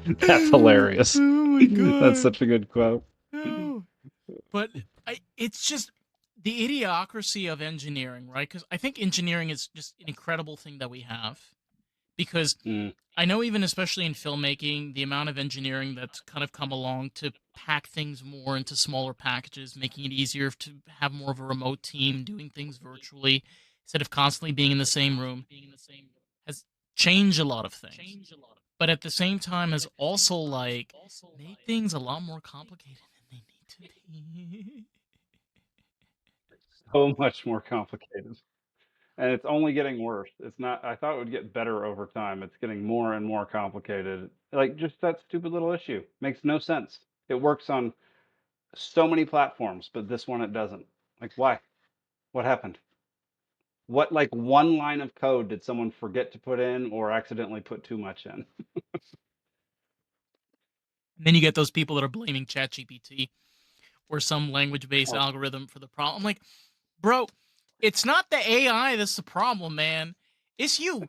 That's hilarious. Oh my That's god. such a good quote. No. But it's just the idiocracy of engineering, right? Because I think engineering is just an incredible thing that we have. Because Mm. I know, even especially in filmmaking, the amount of engineering that's kind of come along to pack things more into smaller packages, making it easier to have more of a remote team doing things virtually instead of constantly being in the same room, has changed a lot of things. But at the same time, has also like made things a lot more complicated than they need to be. So much more complicated. And it's only getting worse. It's not I thought it would get better over time. It's getting more and more complicated. Like just that stupid little issue. Makes no sense. It works on so many platforms, but this one it doesn't. Like why? What happened? What like one line of code did someone forget to put in or accidentally put too much in? And then you get those people that are blaming ChatGPT or some language based Oh. algorithm for the problem. I'm like, bro, it's not the AI that's the problem, man. It's you.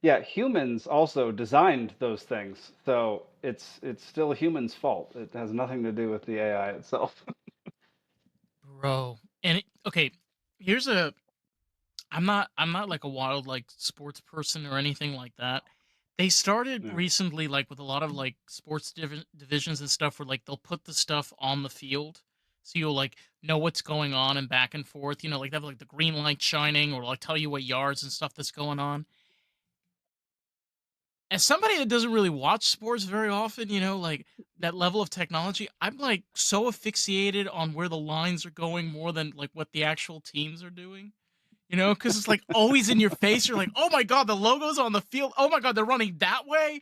Yeah, humans also designed those things. So it's still humans' fault. It has nothing to do with the AI itself. Bro. And okay, here's a I'm not like a wild like sports person or anything like that. They started Yeah. recently like with a lot of like sports divisions and stuff where like they'll put the stuff on the field so you'll like know what's going on and back and forth, like they have like the green light shining or like tell you what yards and stuff that's going on. As somebody that doesn't really watch sports very often, like that level of technology, I'm like so asphyxiated on where the lines are going more than like what the actual teams are doing. Because it's like always in your face. You're like, oh my god, the logo's on the field. Oh my god, they're running that way.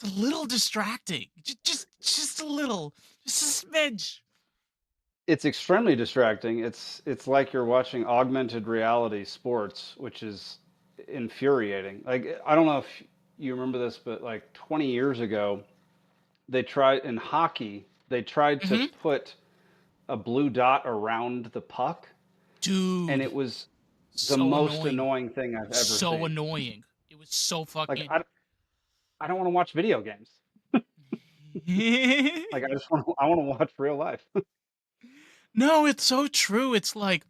It's a little distracting. Just a little, just a smidge. It's extremely distracting. It's like you're watching augmented reality sports, which is infuriating. Like I don't know if you remember this, but like 20 years ago, they tried in hockey, they tried to Hmm. put a blue dot around the puck, and Dude, it was the so most annoying. annoying thing I've ever So seen. annoying. It was so Like fucking. I don't want to watch video games. Like I just want to watch real life. No, it's so true. It's like,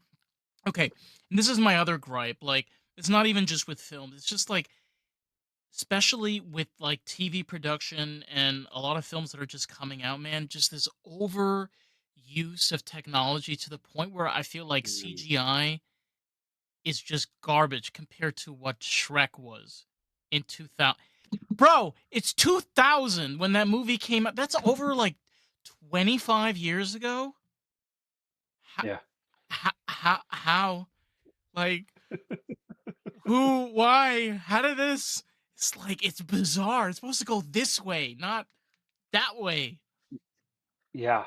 okay, and this is my other gripe. Like, it's not even just with film. It's just like, especially with like TV production and a lot of films that are just coming out, man, just this over use of technology to the point where I feel like Mm. CGI is just garbage compared to what Shrek was in 2000. Bro, it's 2000 when that movie came out. That's over like 25 years ago. How, Yeah. how, like, who, why, how did this? It's like, it's bizarre. It's supposed to go this way, not that way. Yeah.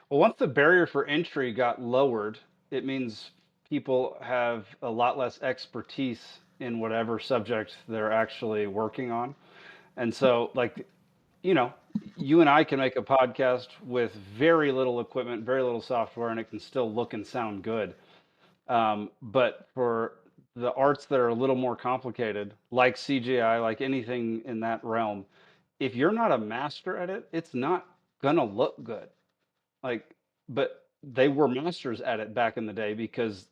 Well, once the barrier for entry got lowered, it means people have a lot less expertise in whatever subject they're actually working on. And so, like, you know, you and I can make a podcast with very little equipment, very little software, and it can still look and sound good. But for the arts that are a little more complicated, like CGI, like anything in that realm, if you're not a master at it, it's not gonna look good. Like, but they were masters at it back in the day because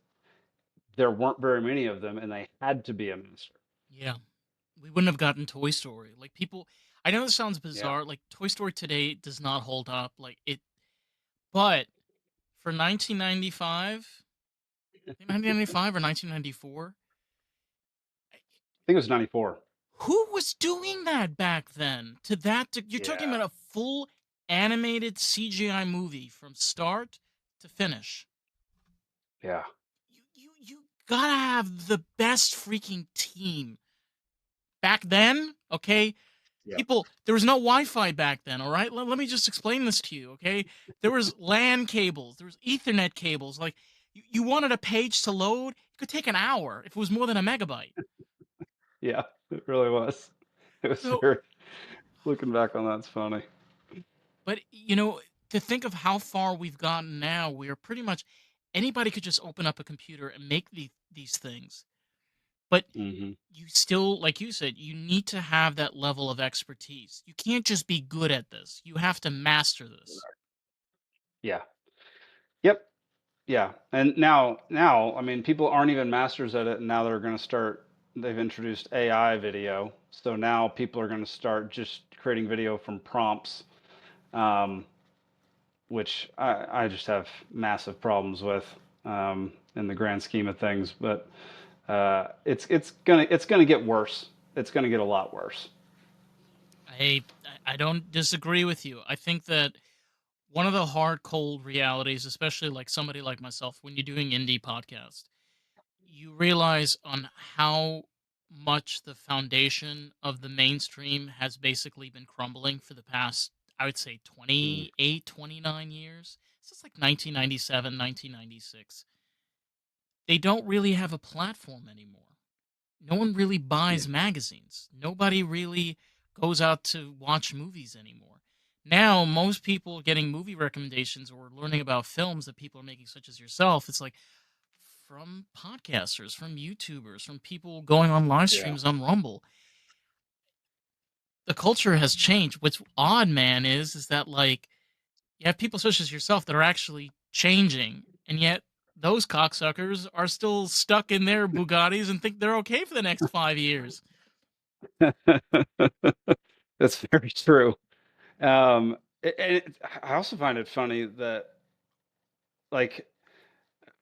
there weren't very many of them and they had to be a master. Yeah. We wouldn't have gotten Toy Story. Like, people, I know this sounds Yeah. bizarre. Like, Toy Story today does not hold up. But for 1995, I think 1995 or 1994, I think it was 94. who was doing that back then? You're talking Yeah. about a full animated CGI movie from start to finish. Yeah. You gotta have the best freaking team back then. Okay, Yeah. people, there was no Wi-Fi back then. All right, let me just explain this to you. Okay, there was LAN cables, there was Ethernet cables. Like, you wanted a page to load, it could take an hour if it was more than a megabyte. Yeah. It really was. It was So, very, looking back on that's funny. but to think of how far we've gotten now, we are pretty much anybody could just open up a computer and make these things. But Mhm. you still, like you said, you need to have that level of expertise. You can't just be good at this. You have to master this. Yeah. Yep. Yeah, and now, I mean, people aren't even masters at it, and now they're gonna start they've introduced AI video, so now people are gonna start just creating video from prompts, um, which I just have massive problems with, in the grand scheme of things. But it's gonna get worse. It's gonna get a lot worse. I don't disagree with you. I think that one of the hard cold realities, especially like somebody like myself, when you're doing indie podcasts, you realize on how much the foundation of the mainstream has basically been crumbling for the past, I would say, Mm, 28, 29 years. Since like 1997, 1996. They don't really have a platform anymore. No one really yeah, buys magazines. Nobody really goes out to watch movies anymore. Now, most people getting movie recommendations or learning about films that people are making, such as yourself, it's like from podcasters, from YouTubers, from people going on live yeah, streams on Rumble. The culture has changed. What's odd, man, is that like you have people such as yourself that are actually changing, and yet those cocksuckers are still stuck in their Bugattis and think they're okay for the next 5 years. that's very true. And I also find it funny that, like,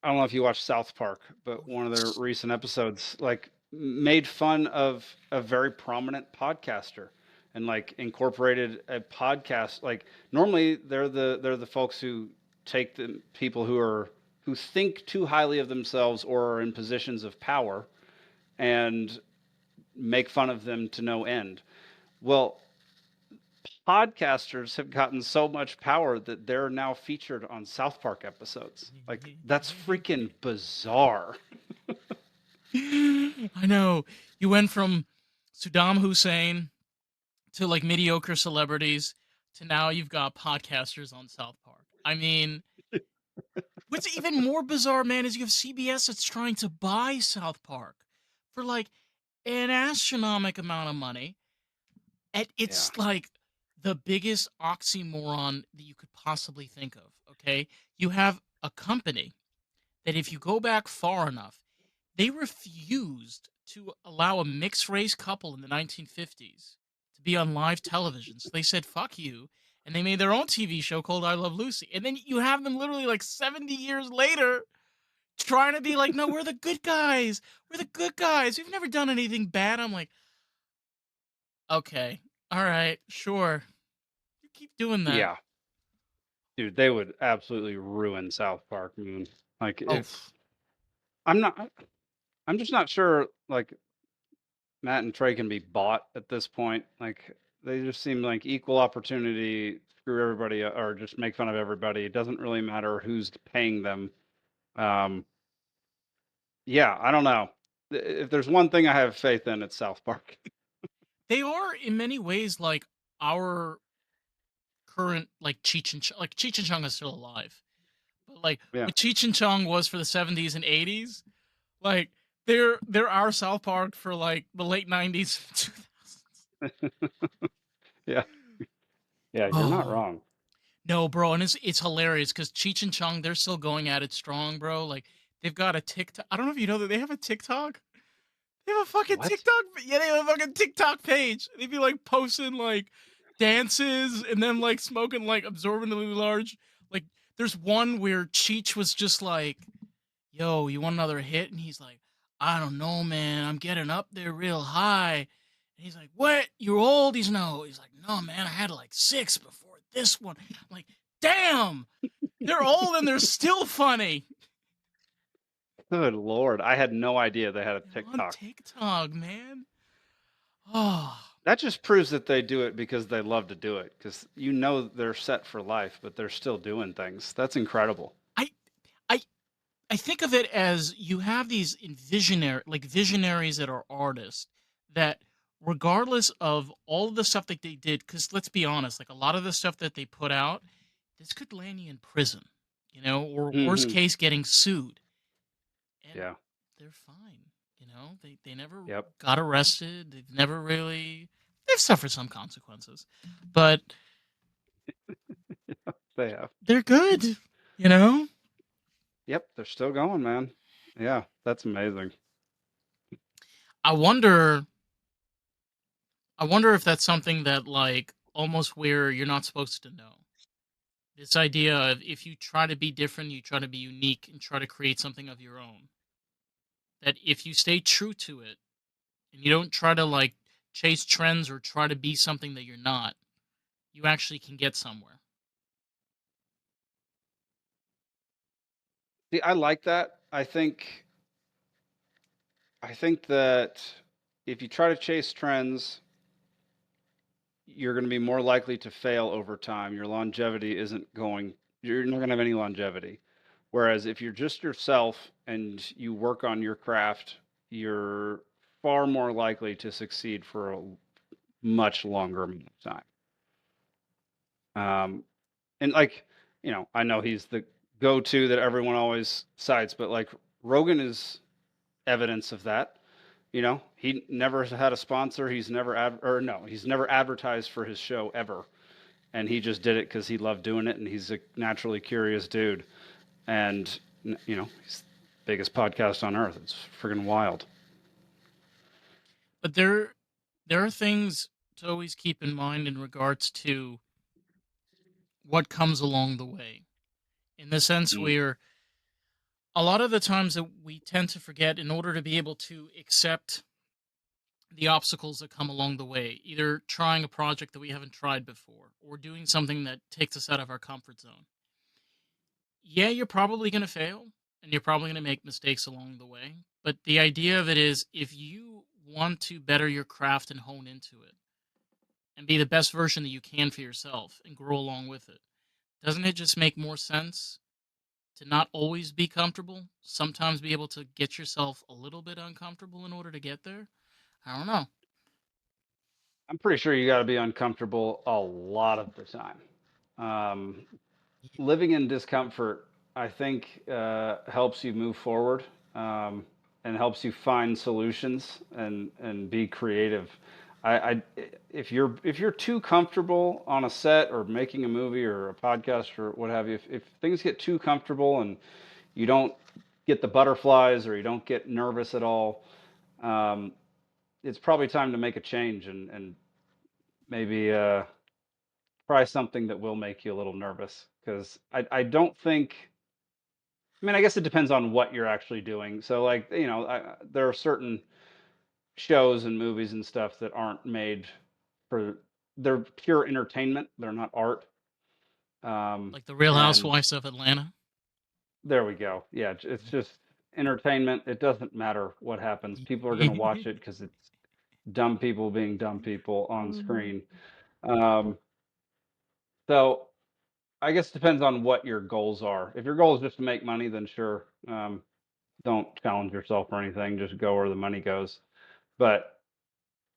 I don't know if you watched South Park, Oh but one of their yes. recent episodes like made fun of a very prominent podcaster and like incorporated a podcast. Like normally they're the folks who take the people who think too highly of themselves or are in positions of power and make fun of them to no end. Well, podcasters have gotten so much power that they're now featured on South Park episodes. Like that's freaking bizarre. I know. You went from Saddam Hussein to like mediocre celebrities to now you've got podcasters on South Park. I mean, what's even more bizarre, man, is you have CBS that's trying to buy South Park for like an astronomical amount of money. And Yeah. it's like the biggest oxymoron that you could possibly think of. Okay. You have a company that, if you go back far enough, they refused to allow a mixed race couple in the 1950s to be on live television. So they said, fuck you. And they made their own TV show called I Love Lucy. And then you have them literally like 70 years later trying to be like, no, we're the good guys. We're the good guys. We've never done anything bad. I'm like, okay, all right, sure. You keep doing that. Yeah. Dude, they would absolutely ruin South Park, man. Like Oh, it's I'm not I'm just not sure like Matt and Trey can be bought at this point. Like they just seem like equal opportunity, screw everybody or just make fun of everybody. It doesn't really matter who's paying them. Um, yeah, I don't know. If there's one thing I have faith in, it's South Park. they are in many ways like our current like Cheech and Chong. Like Cheech and Chong is still alive, but like Yeah. what Cheech and Chong was for the 70s and 80s, like they're our South Park for like the late 90s, 2000s. Yeah. Yeah, you're not Oh wrong. no, bro, and it's hilarious because Cheech and Chong, they're still going at it strong, bro. Like they've got a TikTok. I don't know if you know that they have a TikTok. They have a fucking What? TikTok. Yeah, they have a fucking TikTok page. They'd be like posting like dances and then like smoking like absorbently large. Like there's one where Cheech was just like, "Yo, you want another hit?" And he's like, "I don't know, man. I'm getting up there real high." And he's like, "What? You're old?" He's no. He's like, "No, man. I had like six before this one." I'm like, "Damn, they're old and they're still funny." Good Lord. I had no idea they had a They're on TikTok. TikTok, man. Oh. That just proves that they do it because they love to do it. Because you know they're set for life, but they're still doing things. That's incredible. I I I think of it as you have these visionaries that are artists that, regardless of all of the stuff that they did, because let's be honest, like a lot of the stuff that they put out, this could land you in prison, or worst Hmm. case, getting sued, and Yeah. they're fine. They never Yep. got arrested. They've suffered some consequences, but They have. they're good. You know, Yep, they're still going, man. Yeah, that's amazing. I wonder. I wonder if that's something that like almost where you're not supposed to know. This idea of if you try to be different, you try to be unique and try to create something of your own. That if you stay true to it and you don't try to like chase trends or try to be something that you're not, you actually can get somewhere. See, I like that. I think that if you try to chase trends, you're going to be more likely to fail over time. Your longevity isn't going, you're not going to have any longevity. Whereas if you're just yourself and you work on your craft, you're far more likely to succeed for a much longer amount of time. And like, I know he's the go-to that everyone always cites, but like Rogan is evidence of that. He never had a sponsor. He's never advertised for his show ever, and he just did it because he loved doing it, and he's a naturally curious dude, and he's the biggest podcast on earth. It's friggin' wild. But there are things to always keep in mind in regards to what comes along the way. In the sense Mm. where a lot of the times that we tend to forget in order to be able to accept the obstacles that come along the way, either trying a project that we haven't tried before or doing something that takes us out of our comfort zone. Yeah, you're probably going to fail and you're probably going to make mistakes along the way. But the idea of it is if you want to better your craft and hone into it and be the best version that you can for yourself and grow along with it, doesn't it just make more sense to not always be comfortable? Sometimes be able to get yourself a little bit uncomfortable in order to get there? I don't know. I'm pretty sure you got to be uncomfortable a lot of the time. Um, Living in discomfort, I think, helps you move forward, and helps you find solutions and be creative. I if you're too comfortable on a set or making a movie or a podcast or what have you, if things get too comfortable and you don't get the butterflies or you don't get nervous at all, um, it's probably time to make a change and maybe try something that will make you a little nervous because I don't think. I mean, I guess it depends on what you're actually doing. So, like, there are certain shows and movies and stuff that aren't made for, they're pure entertainment. They're not art. Like the Real And Housewives of Atlanta. there we go. Yeah, it's just entertainment. It doesn't matter what happens. People are going to watch it because it's dumb people being dumb people on screen. Um, so I guess it depends on what your goals are. If your goal is just to make money, then sure. Don't challenge yourself or anything. Just go where the money goes. But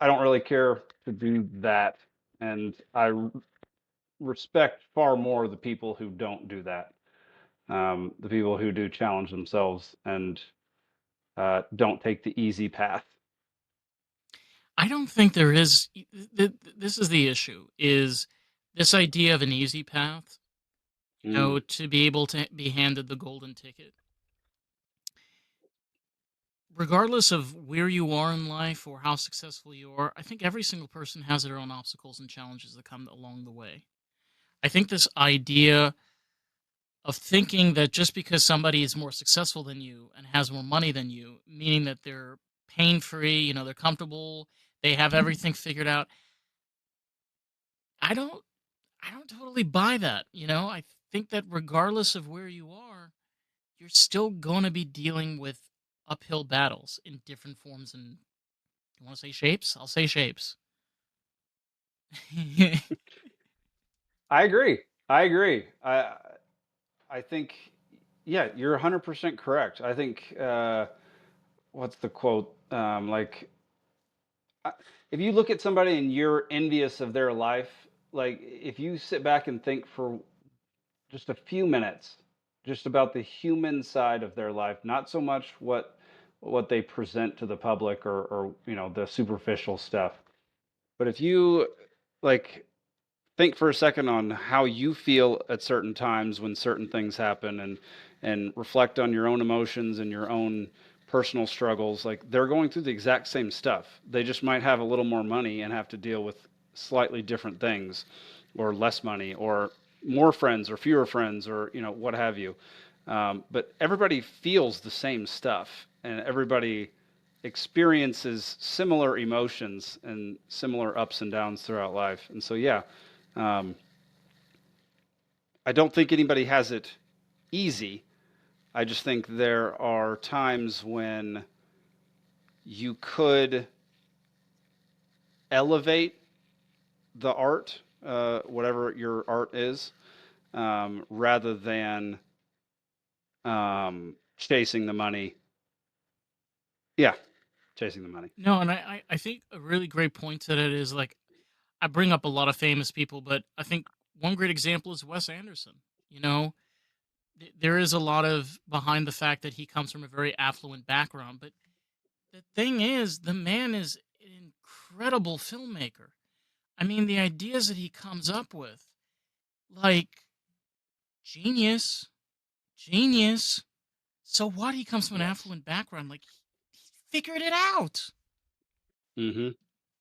I don't really care to do that, and respect far more the people who don't do that. The people who do challenge themselves and don't take the easy path. I don't think there is. This is the issue: is this idea of an easy path? Mm. To be able to be handed the golden ticket, regardless of where you are in life or how successful you are. I think every single person has their own obstacles and challenges that come along the way. I think this idea of thinking that just because somebody is more successful than you and has more money than you, meaning that they're pain free, they're comfortable, they have everything figured out. I don't I don't totally buy that. I think that regardless of where you are, you're still going to be dealing with uphill battles in different forms and you want to say shapes? I'll say shapes. I agree. I agree. I think, yeah, you're 100% correct. I think, what's the quote? Like, uh, if you look at somebody and you're envious of their life, like if you sit back and think for just a few minutes just about the human side of their life, not so much what they present to the public, or the superficial stuff. But if you like think for a second on how you feel at certain times when certain things happen, and reflect on your own emotions and your own personal struggles, like they're going through the exact same stuff. They just might have a little more money and have to deal with slightly different things, or less money, or more friends or fewer friends, or what have you. But everybody feels the same stuff, and everybody experiences similar emotions and similar ups and downs throughout life. And so, yeah, um, I don't think anybody has it easy. I just think there are times when you could elevate the art, whatever your art is, rather than chasing the money. Yeah, chasing the money. No, and I think a really great point to that is like I bring up a lot of famous people, but I think one great example is Wes Anderson. You know, there is a lot of behind the fact that he comes from a very affluent background, but the thing is, the man is an incredible filmmaker. I mean, the ideas that he comes up with, like genius, genius. So what? He comes from an Yes. affluent background, like he figured it out. Hmm.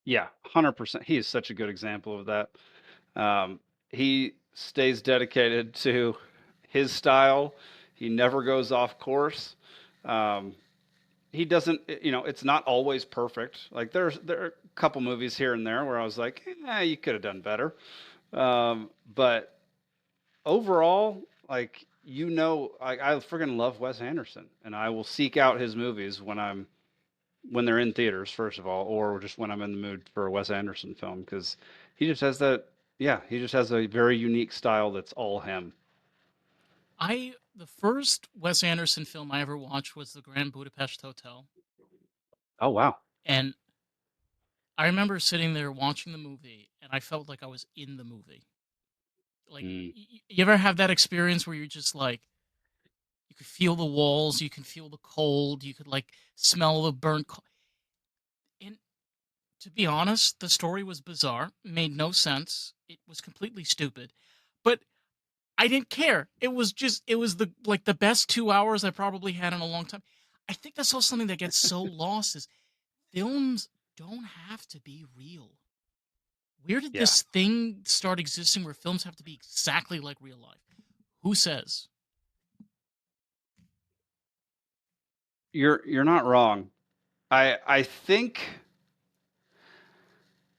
Yeah, 100%. He is such a good example of that. He stays dedicated to his style. He never goes off course. Um, he doesn't, it's not always perfect. Like there are a couple movies here and there where I was like, you could have done better. But overall, like, I freaking love Wes Anderson, and I will seek out his movies when they're in theaters, first of all, or just when I'm in the mood for a Wes Anderson film, because he just has that. Yeah, he just has a very unique style that's all him. I the first Wes Anderson film I ever watched was The Grand Budapest Hotel, Oh wow. and I remember sitting there watching the movie, and I felt like I was in the movie. Like, Mm, you ever have that experience where you're just like, you could feel the walls, you can feel the cold, you could like smell the burnt. And to be honest, the story was bizarre, made no sense. It was completely stupid, but I didn't care. It was the like the best 2 hours I probably had in a long time. I think that's also something that gets so lost is films don't have to be real. Where did yeah, this thing start existing where films have to be exactly like real life? Who says? you're not wrong. I think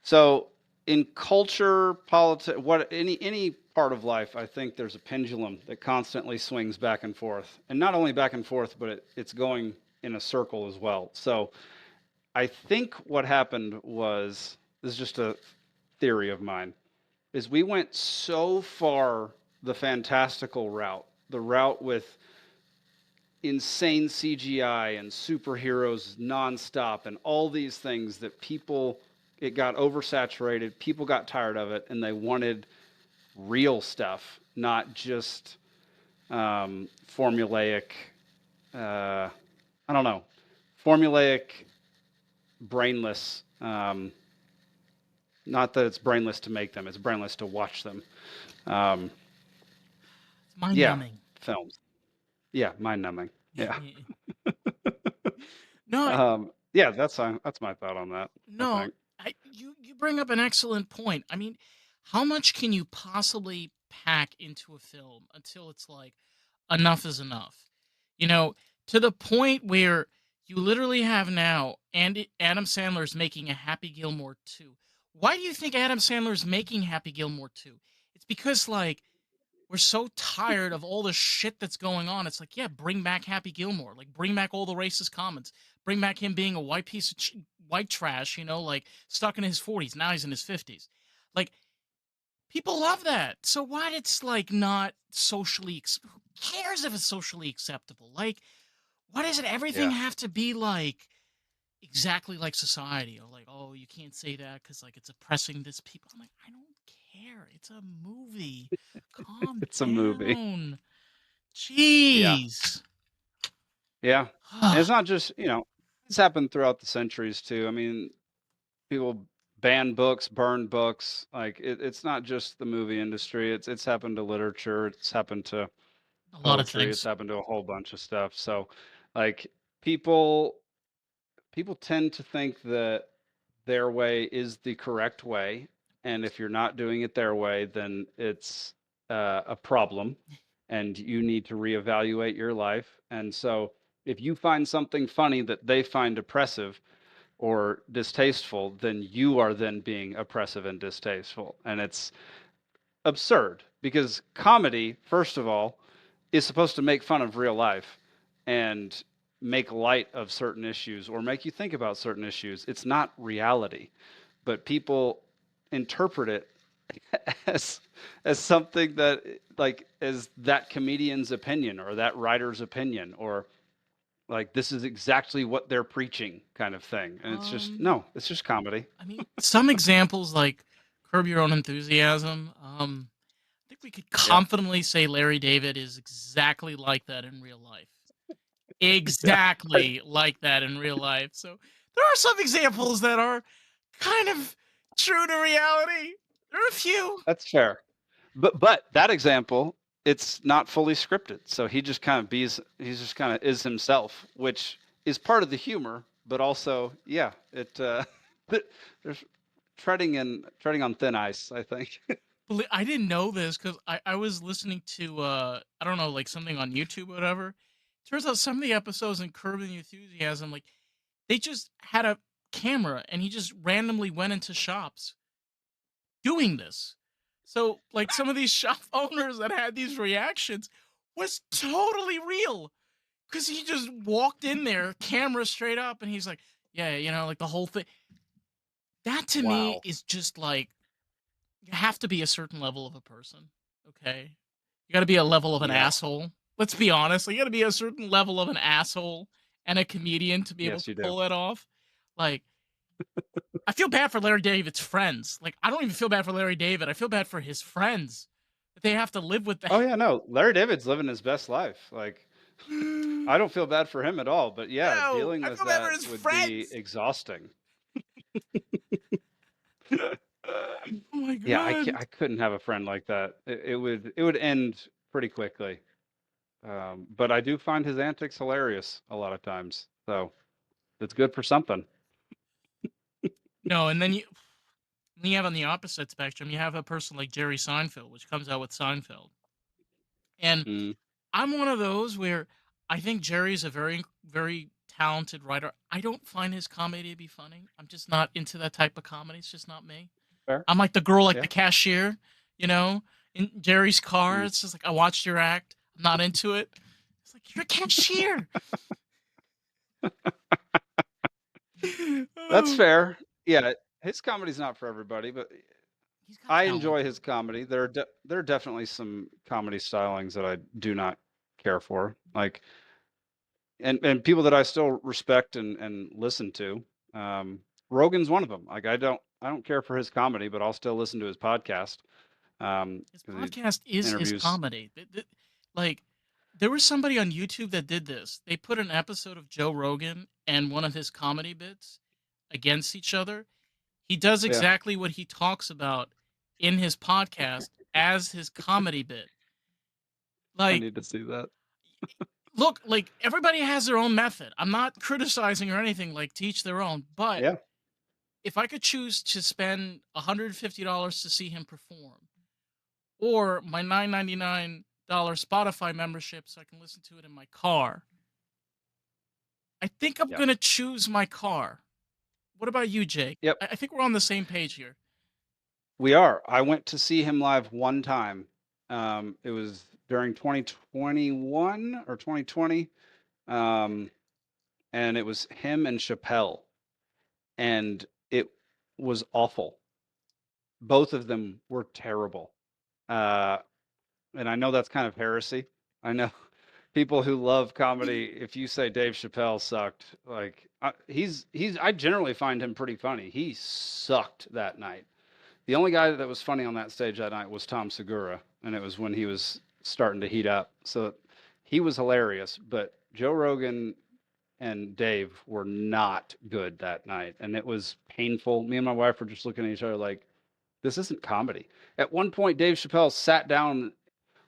so. In culture, politics, what any part of life, I think there's a pendulum that constantly swings back and forth, and not only back and forth, but it's going in a circle as well. So I think what happened was, this is just a theory of mine, is we went so far the fantastical route, the route with insane CGI and superheroes nonstop and all these things, that it got oversaturated. People got tired of it, and they wanted real stuff, not just formulaic. Uh, I don't know, formulaic, brainless. Not that it's brainless to make them; it's brainless to watch them. Um, It's mind yeah, numbing. films. Yeah, mind numbing. Yeah. No, Yeah, that's my thought on that, I no, think. you bring up an excellent point. I mean, how much can you possibly pack into a film until it's like enough is enough? You know, to the point where you literally have now and Adam Sandler's making a Happy Gilmore 2. Why do you think Adam Sandler's making Happy Gilmore 2? It's because like we're so tired of all the shit that's going on. It's like, yeah, bring back Happy Gilmore. Like, bring back all the racist comments. Bring back him being a white piece of white trash, like stuck in his 40s. Now he's in his 50s. Like, people love that. So why it's like not socially, who cares if it's socially acceptable? Like, why does it everything Yeah. have to be like exactly like society? Or like, oh, you can't say that because like it's oppressing this people. I'm like, I don't care. It's a movie. Calm It's a movie. down. Yeah. Jeez. Yeah. And it's not just, It's happened throughout the centuries too. I mean, people ban books, burn books. Like it's not just the movie industry. It's happened to literature. It's happened to A lot of poetry. It's things. happened to a whole bunch of stuff. So, like people people tend to think that their way is the correct way, and if you're not doing it their way, then it's a problem, and you need to reevaluate your life. And so, if you find something funny that they find oppressive or distasteful, then you are then being oppressive and distasteful, and it's absurd because comedy, first of all, is supposed to make fun of real life and make light of certain issues or make you think about certain issues. It's not reality, but people interpret it as something that like as that comedian's opinion or that writer's opinion or like this is exactly what they're preaching kind of thing. And it's just Um, no, it's just comedy. I mean, some examples like Curb Your Own Enthusiasm. I think we could Yeah. confidently say Larry David is exactly like that in real life. Yeah. Exactly like that in real life. So there are some examples that are kind of true to reality. There are a few. That's fair. But that example, it's not fully scripted. So he's just kind of is himself, which is part of the humor, but also yeah, it there's treading on thin ice, I think. I didn't know this because I was listening to I don't know, like something on YouTube or whatever. Turns out some of the episodes in Curb and Enthusiasm, like they just had a camera and he just randomly went into shops doing this. So like some of these shop owners that had these reactions was totally real because he just walked in there, camera straight up, and he's like, yeah, like the whole thing. That to me Wow. is just like you have to be a certain level of a person. Okay. You got to be a level of an Yeah. asshole. Let's be honest. You got to be a certain level of an asshole and a comedian to be able Yes, to you do. pull it off. Like, I feel bad for Larry David's friends. Like, I don't even feel bad for Larry David. I feel bad for his friends that they have to live with that. Oh yeah, no. Larry David's living his best life. Like I don't feel bad for him at all, but yeah, No, dealing I with feel bad for that his would be friends. exhausting. Oh my Yeah, god. I couldn't have a friend like that. It would end pretty quickly. But I do find his antics hilarious a lot of times. So it's good for something. No, and then you have on the opposite spectrum, you have a person like Jerry Seinfeld, which comes out with Seinfeld. And Mm, I'm one of those where I think Jerry's a very, very talented writer. I don't find his comedy to be funny. I'm just not into that type of comedy. It's just not me. fair. I'm like the girl, like Yeah. the cashier, you know, in Jerry's car. Mm. It's just like I watched your act. I'm not into it. It's like you're a cashier. That's Oh, fair. Yeah, his comedy's not for everybody, but he's got I talent enjoy though. his comedy. There are definitely some comedy stylings that I do not care for. Like and people that I still respect and listen to. Rogan's one of them. Like I don't care for his comedy, but I'll still listen to his podcast His because he podcast is his interviews. comedy. Like, there was somebody on YouTube that did this. They put an episode of Joe Rogan and one of his comedy bits against each other. He does Yeah, exactly what he talks about in his podcast as his comedy bit. I Like, need to see that. look, like everybody has their own method. I'm not criticizing or anything, like teach their own, but Yeah, if I could choose to spend $150 to see him perform or my $9.99 Spotify membership so I can listen to it in my car, I think I'm yeah, gonna choose my car. What about you, Jake? yep. I think we're on the same page here. We are. I went to see him live one time. It was during 2021 or 2020, um, and it was him and Chappelle, and it was awful. Both of them were terrible. Uh, and I know that's kind of heresy. I know people who love comedy. If you say Dave Chappelle sucked, like I generally find him pretty funny. He sucked that night. The only guy that was funny on that stage that night was Tom Segura, and it was when he was starting to heat up. So he was hilarious. But Joe Rogan, and Dave were not good that night, and it was painful. Me and my wife were just looking at each other like, this isn't comedy. At one point, Dave Chappelle sat down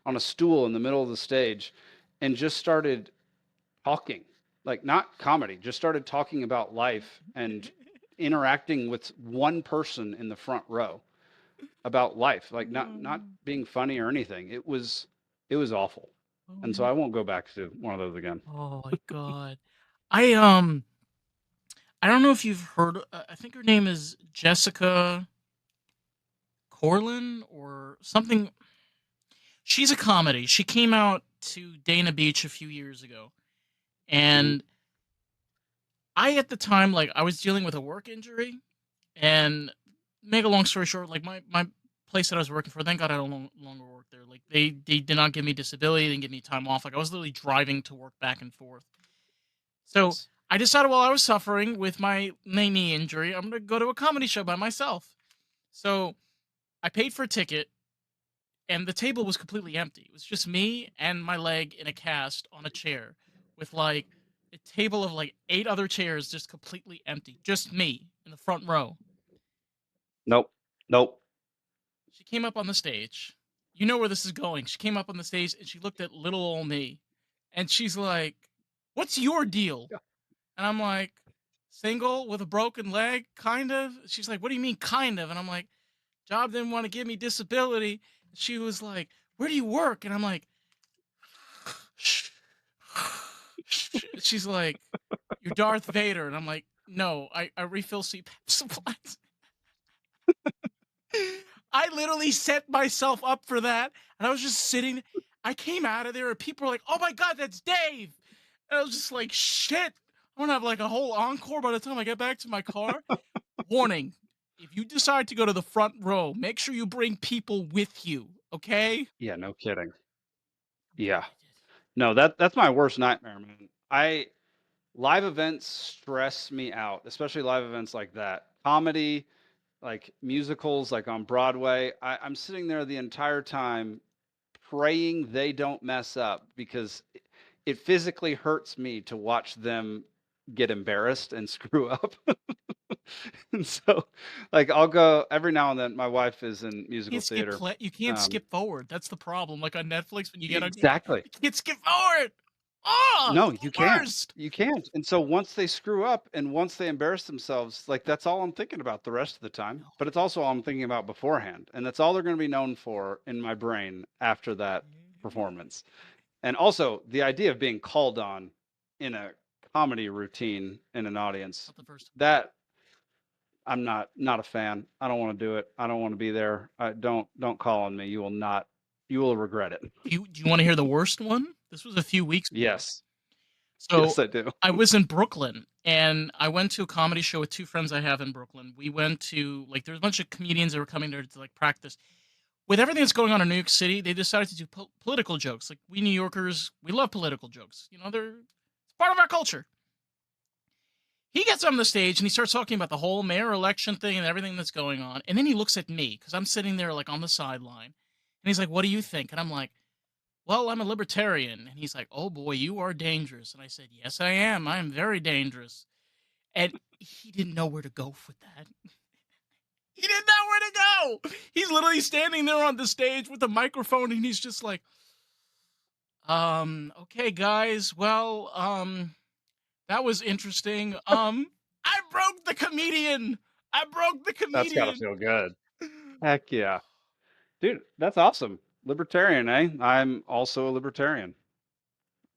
on a stool in the middle of the stage and just started talking, like not comedy, just started talking about life and interacting with one person in the front row about life, like not Um, being funny or anything. It was awful. oh And so my I won't go back to one of those again. oh my god. I I don't know if you've heard. I think her name is Jessica Corlin or something. She's a comedy. She came out to Dana Beach a few years ago, Mhm. and I at the time like I was dealing with a work injury, and make a long story short, like my place that I was working for, thank God I don't longer work there. Like they did not give me disability, they didn't give me time off. Like I was literally driving to work back and forth. So Yes. I decided while I was suffering with my knee injury, I'm gonna go to a comedy show by myself. So I paid for a ticket, and the table was completely empty. It was just me and my leg in a cast on a chair, with like a table of like 8 other chairs just completely empty. Just me in the front row. Nope. Nope. She came up on the stage. You know where this is going. She came up on the stage and she looked at little old me, and she's like, "What's your deal?" Yeah. And I'm like, "Single with a broken leg, kind of." She's like, "What do you mean, kind of?" And I'm like, "Job didn't want to give me disability." She was like, "Where do you work?" And I'm like, "Shh, shh." She's like, "You're Darth Vader." And I'm like, "No, I refill CPAP supplies." I literally set myself up for that, and I was just sitting. I came out of there, and people were like, "Oh my god, that's Dave!" And I was just like, "Shit, I'm gonna have like a whole encore by the time I get back to my car." Warning: if you decide to go to the front row, make sure you bring people with you. Okay? Yeah, no kidding. I'm glad Yeah. I did. No, that's my worst nightmare, man. I Live events stress me out, especially live events like that. Comedy, like musicals, like on Broadway. I'm sitting there the entire time praying they don't mess up because it physically hurts me to watch them get embarrassed and screw up. And so, like, I'll go every now and then. My wife is in musical theater. You can't Um, skip forward. That's the problem. Like on Netflix, when you get on, exactly. you can't skip forward. Oh, No, it's you the can't. worst. You can't. And so once they screw up and once they embarrass themselves, like that's all I'm thinking about the rest of the time. No. But it's also all I'm thinking about beforehand. And that's all they're going to be known for in my brain after that performance. And also the idea of being called on in a comedy routine in an audience, Not the first. that I'm not a fan. I don't want to do it. I don't want to be there. Don't call on me. You will regret it. Do you want to hear the worst one? This was a few weeks ago. Yes. So Yes, I do. I was in Brooklyn, and I went to a comedy show with two friends I have in Brooklyn. We went to like there's a bunch of comedians that were coming there to like practice. With everything that's going on in New York City, they decided to do political jokes. Like we New Yorkers, we love political jokes. You know, they're it's part of our culture. He gets on the stage and he starts talking about the whole mayor election thing and everything that's going on. And then he looks at me because I'm sitting there like on the sideline. And he's like, "What do you think?" And I'm like, "Well, I'm a libertarian." And he's like, "Oh boy, you are dangerous." And I said, "Yes, I am. I am very dangerous." And he didn't know where to go with that. He didn't know where to go. He's literally standing there on the stage with a microphone and he's just like, okay, guys, well, that was interesting. I broke the comedian. I broke the That's got to comedian. feel good. Heck yeah. Dude, that's awesome. Libertarian, eh? I'm also a libertarian.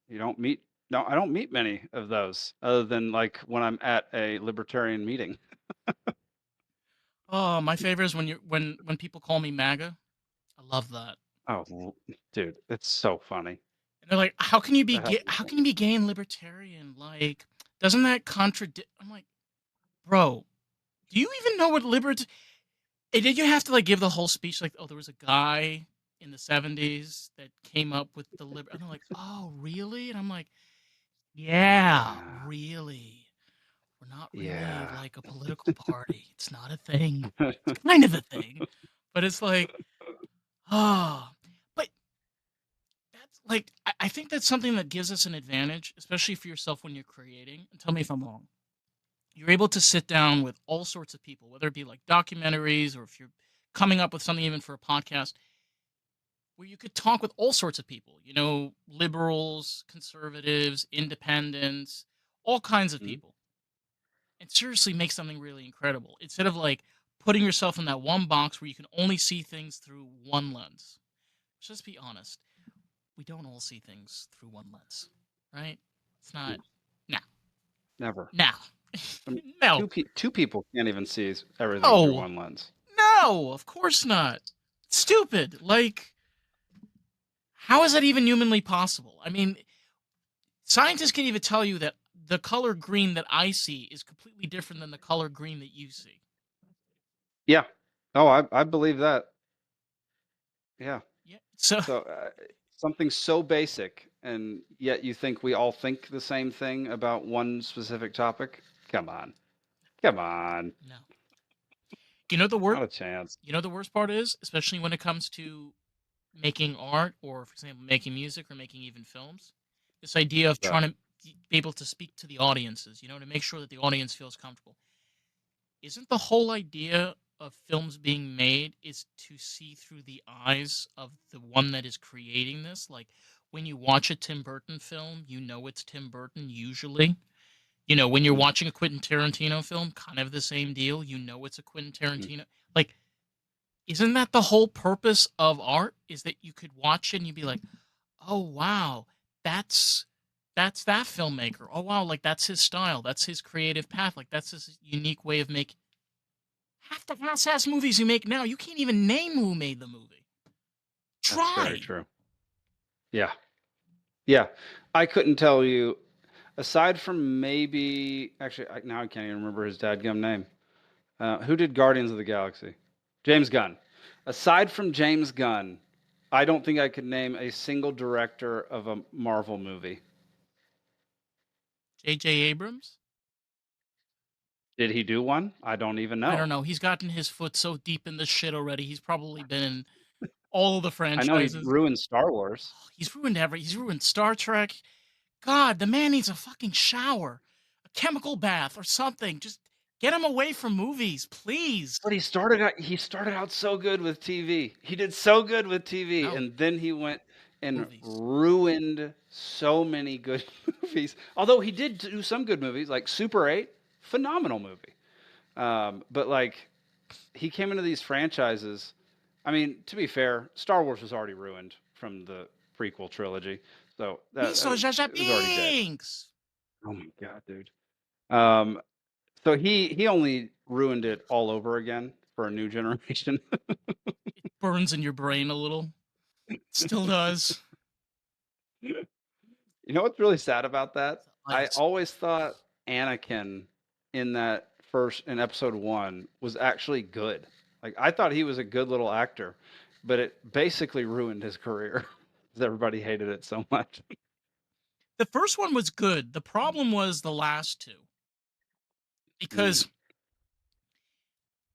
You don't meet No, I don't meet many of those other than like when I'm at a libertarian meeting. Oh, my favorite is when when people call me MAGA. I love that. Dude, it's so funny. And they're like, "How can you be The hell gay? is How that? can you be gay and libertarian? Like, doesn't that contradict?" I'm like, "Bro, do you even know what liberty?" And did you have to like give the whole speech like, "Oh, there was a guy in the '70s that came up with the liber," and they're like, "Oh, really?" And I'm like, "Yeah, Yeah. really. We're not really Yeah. like a political party. It's not a thing. It's kind of a thing, but it's like, oh, but that's Like, I think that's something that gives us an advantage, especially for yourself when you're creating. And tell me if I'm wrong. You're able to sit down with all sorts of people, whether it be like documentaries or if you're coming up with something even for a podcast, where you could talk with all sorts of people, liberals, conservatives, independents, all kinds of Mhm. people, and seriously make something really incredible instead of like putting yourself in that one box where you can only see things through one lens. Just be honest. We don't all see things through one lens, right? It's not. No, No, never. no, I mean, no, two people can't even see everything through no, one lens. no. Of course not. Stupid. Like, how is that even humanly possible? I mean, scientists can even tell you that the color green that I see is completely different than the color green that you see. Yeah. Oh, I believe that. Yeah. Yeah. So So, something so basic, and yet you think we all think the same thing about one specific topic? Come on. Come on. no. You know the wor- Not a chance. You know the worst part is, especially when it comes to making art or, for example, making music or making even films. This idea of So, trying to be able to speak to the audiences, to make sure that the audience feels comfortable. Isn't the whole idea of films being made is to see through the eyes of the one that is creating this? Like when you watch a Tim Burton film, it's Tim Burton usually. When you're mhm, watching a Quentin Tarantino film, kind of the same deal. It's a Quentin mhm. Tarantino. Like, isn't that the whole purpose of art? Is that you could watch it and you'd be like, "Oh wow, that's that filmmaker. Oh wow, like that's his style. That's his creative path. Like that's his unique way of making." Half the ass movies you make now, you can't even name who made the movie. That's very Try. true. Yeah. Yeah. I couldn't tell you, aside from maybe, actually, now I can't even remember his dadgum name. Who did Guardians of the Galaxy? James Gunn. Aside from James Gunn, I don't think I could name a single director of a Marvel movie. J.J. Abrams. Did he do one? I don't even I don't know. know. He's gotten his foot so deep in this shit already. He's probably been in all of the I know he franchises. ruined Star Wars. He's ruined Star Trek. God, the man needs a fucking shower, a chemical bath, or something. Just get him away from movies, please. But he started out so good with TV. He did so good with TV, No, and then he went and movies. ruined so many good movies. Although he did do some good movies, like Super 8, phenomenal movie. But like he came into these franchises. I mean, to be fair, Star Wars was already ruined from the prequel trilogy, so We saw Jar Jar it was already dead. Binks. Oh my god, dude. Um, so he only ruined it all over again for a new generation. Burns in your brain a little. Still does. You know what's really sad about that? I Ice. always thought Anakin in episode 1 was actually good. Like I thought he was a good little actor, but it basically ruined his career because everybody hated it so much. The first one was good. The problem was the last two. Mm, Because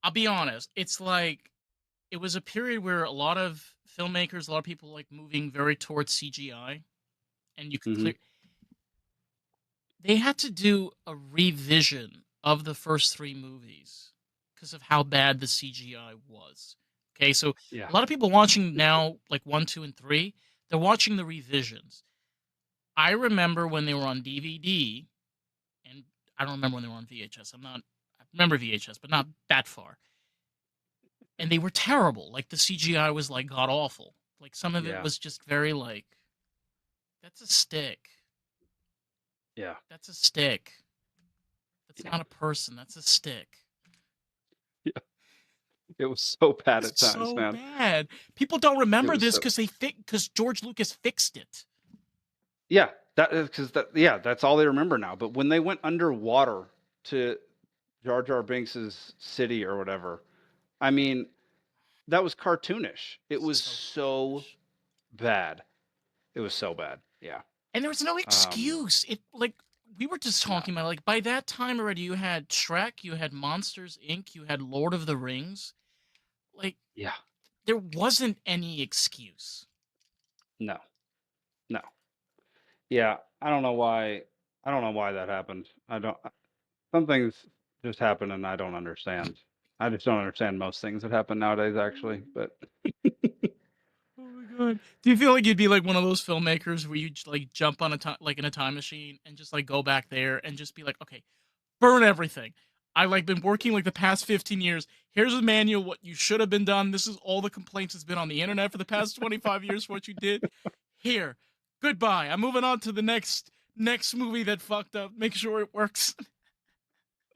I'll be honest, it's like it was a period where a lot of filmmakers, a lot of people like moving very towards CGI, and you could mhm. they had to do a revision of the first three movies because of how bad the CGI was. Okay, so Yeah. a lot of people watching now, like one, two, and three, they're watching the revisions. I remember when they were on DVD, and I don't remember when they were on VHS. I remember VHS, but not that far. And they were terrible. Like the CGI was like god awful. Like some of it Yeah. was just very like, that's a stick. Yeah. That's a stick. That's Yeah. not a person. That's a stick. Yeah. It was so bad It's at times, so man. bad. People don't It remember was this so because George Lucas fixed it. Yeah, that is because that's all they remember now. But when they went underwater to Jar Jar Binks's city or whatever, I mean, that was cartoonish. It was So so cartoonish. bad. It was so bad. Yeah. And there was no Um, excuse. It like we were just no. talking about like by that time already you had Shrek, you had Monsters Inc., you had Lord of the Rings. Like Yeah. there wasn't any excuse. No. Yeah, I don't know why that happened. I don't some things just happen and I don't understand. I just don't understand most things that happen nowadays actually, but Oh my god. Do you feel like you'd be like one of those filmmakers where you like jump on a time like in a time machine and just like go back there and just be like, okay, burn everything. I like been working like the past 15 years. Here's a manual what you should have been done. This is all the complaints that's been on the internet for the past 25 years for what you did. Here. Goodbye. I'm moving on to the next movie that fucked up. Make sure it works.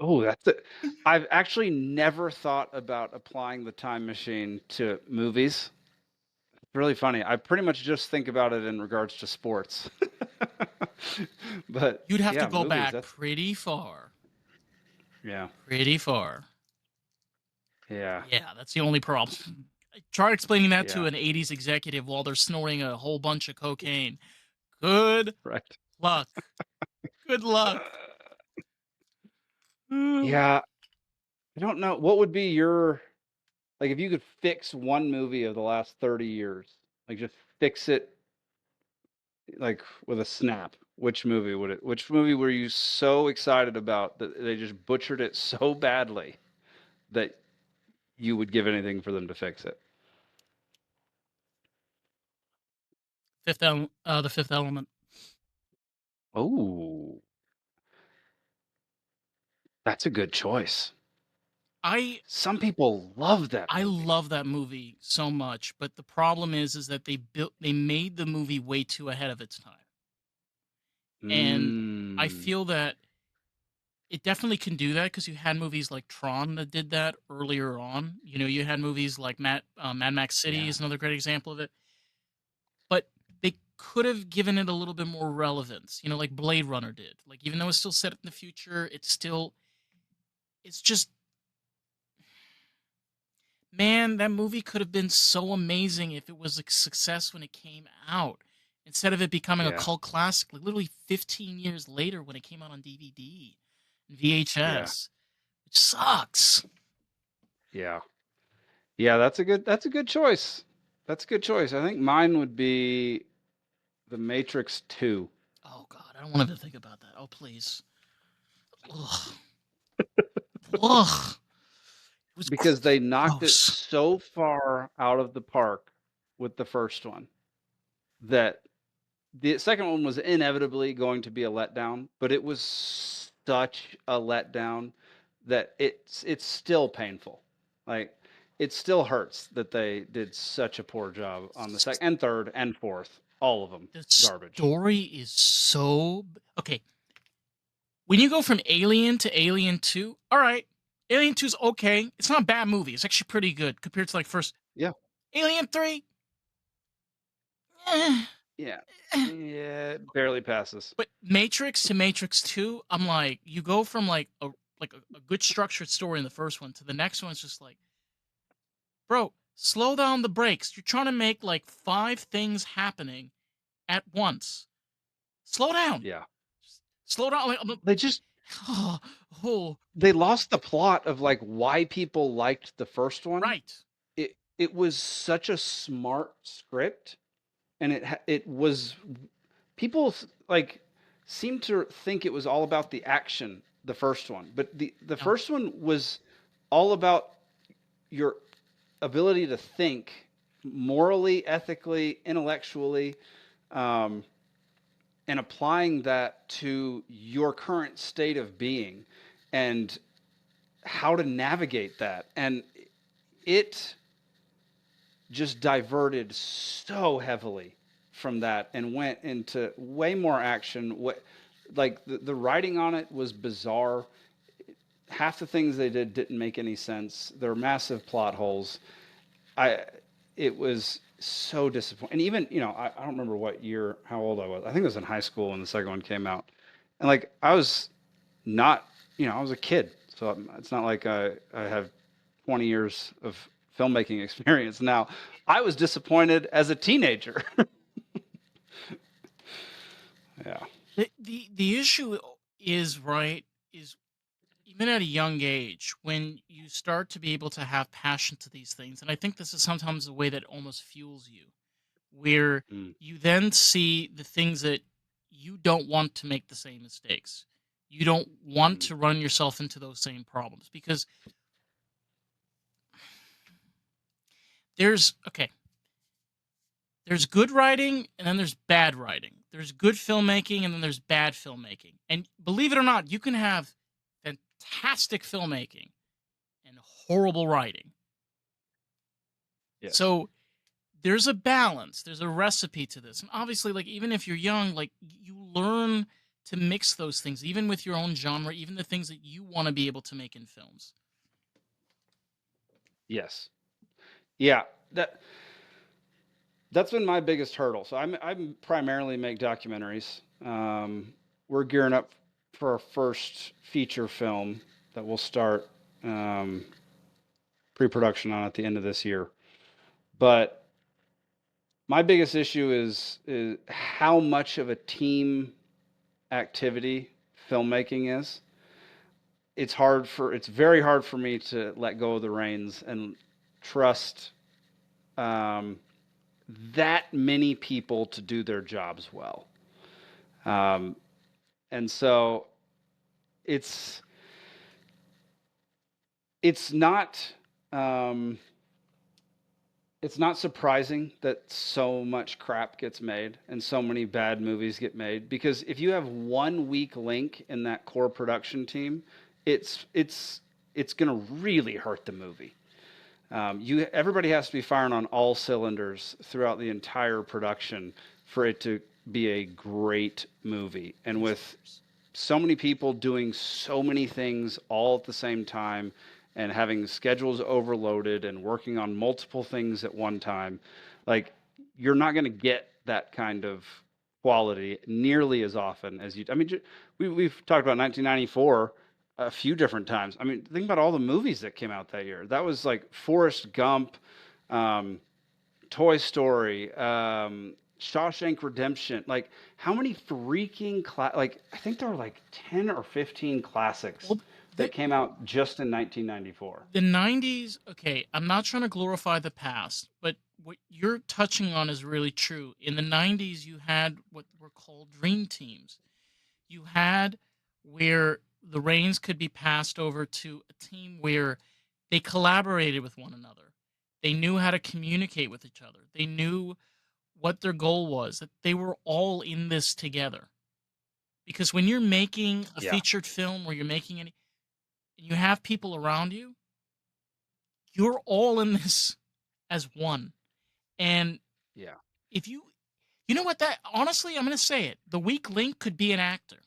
oh, that's it. I've actually never thought about applying the time machine to movies. It's really funny. I pretty much just think about it in regards to sports. But You'd have to yeah, go movies, back that's pretty far. yeah. Pretty far. Yeah. Yeah, that's the only problem. Try explaining that to Yeah. an 80s executive while they're snorting a whole bunch of cocaine. Good Right. luck. Good luck. Yeah, I don't know. What would be your like if you could fix one movie of the last 30 years, like just fix it like with a snap, which movie were you so excited about that they just butchered it so badly that you would give anything for them to fix it? The Fifth Element. Oh, that's a good choice. I Some people love that I movie. love that movie so much, but the problem is that they made the movie way too ahead of its time. And I Mm, feel that it definitely can do that because you had movies like Tron that did that earlier on. You know, you had movies like Mad Max City yeah, is another great example of it. But they could have given it a little bit more relevance, you know, like Blade Runner did. Like even though it's still set in the future, it's just man, that movie could have been so amazing if it was a success when it came out. Instead of it becoming a yeah, cult classic, like literally 15 years later when it came out on DVD and yeah, VHS, which sucks. yeah. Yeah, that's a good choice. That's a good choice. I think mine would be The Matrix 2 Oh god, I don't want to think about that. Oh please. Ugh. Ugh. It was because they knocked it gross. so far out of the park with the first one that the second one was inevitably going to be a letdown, but it was such a letdown that it's still painful. Like it still hurts that they did such a poor job on the second and third and fourth, all of them The garbage. story is okay. When you go from Alien to Alien 2, all right, Alien 2 is okay. It's not a bad movie. It's actually pretty good compared to like first Yeah. Alien 3. Eh, Yeah. eh. Yeah, it barely passes. But Matrix to Matrix 2, I'm like, you go from like a good structured story in the first one to the next one. It's just like, bro, slow down the brakes. You're trying to make like five things happening at once. Slow down. Yeah. Slow down. Like, They just oh, they lost the plot of like why people liked the first one. right. It was such a smart script and it was people like seem to think it was all about the action the first one, but the No, first one was all about your ability to think morally, ethically, intellectually, um, and applying that to your current state of being and how to navigate that. And it just diverted so heavily from that and went into way more action. Like the writing on it was bizarre. Half the things they did didn't make any sense. There were massive plot holes. I it was so disappointing. And even I don't remember what year, how old I was. I think I was in high school when the second one came out, and like I was not, I was a kid, so it's not like I have 20 years of filmmaking experience now. I was disappointed as a teenager. Yeah. the issue is right is even at a young age when you start to be able to have passion to these things, and I think this is sometimes the way that almost fuels you, where Mm, you then see the things that you don't want to make the same mistakes. You don't want Mm. to run yourself into those same problems because okay, there's good writing and then there's bad writing. There's good filmmaking and then there's bad filmmaking. And believe it or not, you can have fantastic filmmaking and horrible writing. Yes. So there's a balance, there's a recipe to this. And obviously, like, even if you're young, like, you learn to mix those things, even with your own genre, even the things that you want to be able to make in films. Yes. Yeah. That's been my biggest hurdle. So I'm primarily make documentaries. We're gearing up for our first feature film that we'll start um, pre-production on at the end of this year. But my biggest issue is how much of a team activity filmmaking is. It's very hard for me to let go of the reins and trust um, that many people to do their jobs well. Um, and so it's it's not um, it's not surprising that so much crap gets made and so many bad movies get made because if you have one weak link in that core production team, it's it's it's going to really hurt the movie. You everybody has to be firing on all cylinders throughout the entire production for it to be a great movie. And Yes, of with course. so many people doing so many things all at the same time and having schedules overloaded and working on multiple things at one time, like you're not going to get that kind of quality nearly as often as you. I mean, we've talked about 1994 a few different times. I mean, think about all the movies that came out that year. That was like Forrest Gump, um, Toy Story, Shawshank Redemption. Like, how many freaking like I think there were like 10 or 15 classics Well, that the came out just in 1994. the 90s, okay, I'm not trying to glorify the past, but what you're touching on is really true. In the 90s, you had what were called dream teams. You had where the reins could be passed over to a team where they collaborated with one another. They knew how to communicate with each other. They knew what their goal was, that they were all in this together. Because when you're making a Yeah, featured film where you're making any, and you have people around you, you're all in this as one. And yeah, if you know what, that honestly, I'm going to say it, the weak link could be an actor.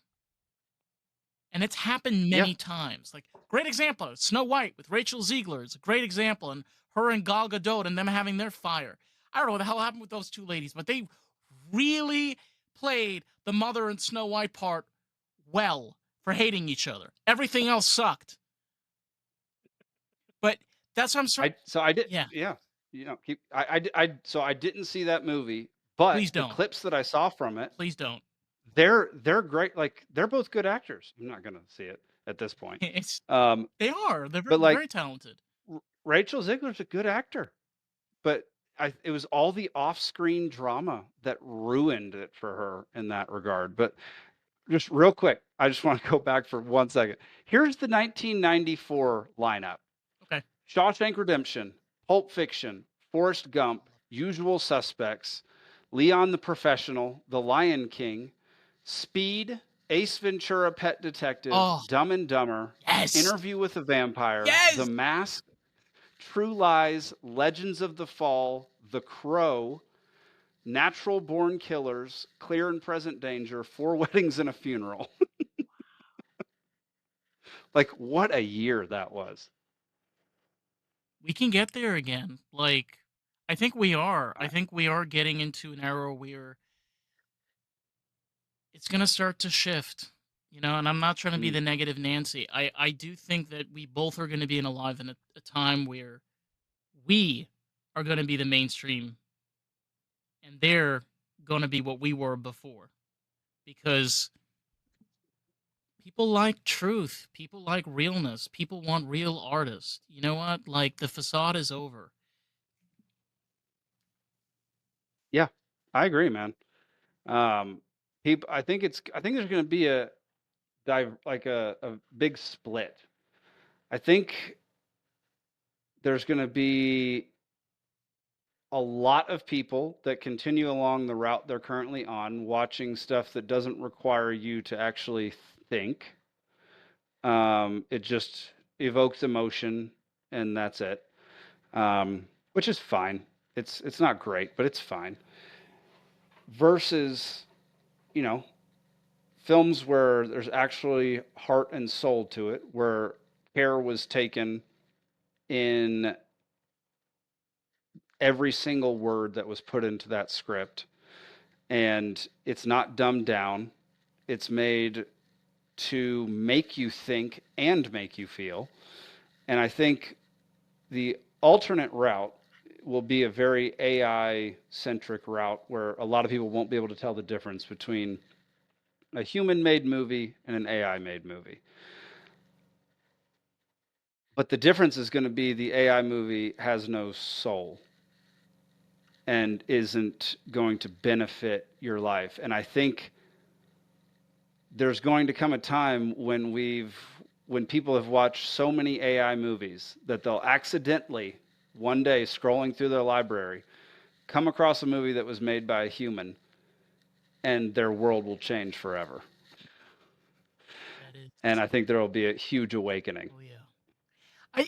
And it's happened yeah. many times. Like, great example, Snow White with Rachel Ziegler is a great example, and her and Gal Gadot and them having their fire. I don't know what the hell happened with those two ladies, but they really played the mother and Snow White part well for hating each other. Everything else sucked. But that's what I'm sorry. I did, Yeah, yeah. Keep so I didn't see that movie, but please the don't. clips that I saw from it, Please don't. they're great. Like they're both good actors. I'm not gonna see it at this point. It's Um, they are. but They're like very talented. Rachel Ziegler's a good actor, but it was all the off-screen drama that ruined it for her in that regard. But just real quick, I just want to go back for 1 second. Here's the 1994 lineup: Okay. Shawshank Redemption, Pulp Fiction, Forrest Gump, Usual Suspects, Leon the Professional, The Lion King, Speed, Ace Ventura: Pet Detective, Oh, Dumb and Dumber, yes. Interview with a Vampire, The Yes. Mask, True Lies, Legends of the Fall, The Crow, Natural Born Killers, Clear and Present Danger, Four Weddings and a Funeral. Like, what a year that was. We can get there again. Like, I think we are. I I, think we are getting into an era where it's going to start to shift. And I'm not trying to be mm, the negative Nancy. I do think that we both are going to be alive in a time where we are going to be the mainstream and they're going to be what we were before. Because people like truth, people like realness, people want real artists. You know what? Like, the facade is over. yeah, I agree, man. Um, I think there's going to be a like a big split. I think there's going to be a lot of people that continue along the route they're currently on, watching stuff that doesn't require you to actually think. It just evokes emotion, and that's it. Which is fine. It's not great, but it's fine. Versus, you know, films where there's actually heart and soul to it, where care was taken in every single word that was put into that script, and it's not dumbed down. It's made to make you think and make you feel. And I think the alternate route will be a very AI centric route where a lot of people won't be able to tell the difference between a human made movie and an AI made movie. But the difference is going to be the AI movie has no soul and isn't going to benefit your life. And I think there's going to come a time when people have watched so many AI movies that they'll accidentally one day scrolling through their library come across a movie that was made by a human and their world will change forever. That is, And I think there will be a huge awakening. oh yeah. I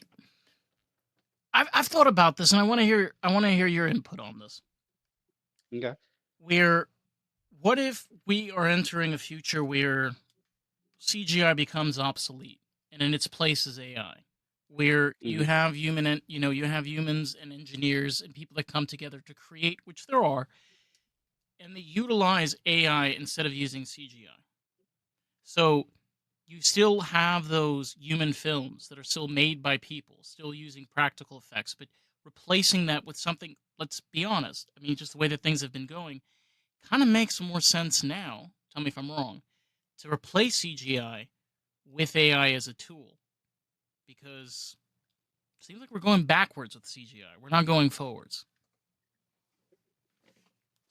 I've thought about this, and I want to hear your input on this. Okay. Where what if we are entering a future where CGI becomes obsolete, and in its place is AI, where you Hmm. have you have humans and engineers and people that come together to create, which there are, and they utilize AI instead of using CGI. So you still have those human films that are still made by people, still using practical effects, but replacing that with something, let's be honest, I mean, just the way that things have been going, kind of makes more sense now. Tell me if I'm wrong. To replace CGI with AI as a tool, because it seems like we're going backwards with CGI. We're not going forwards.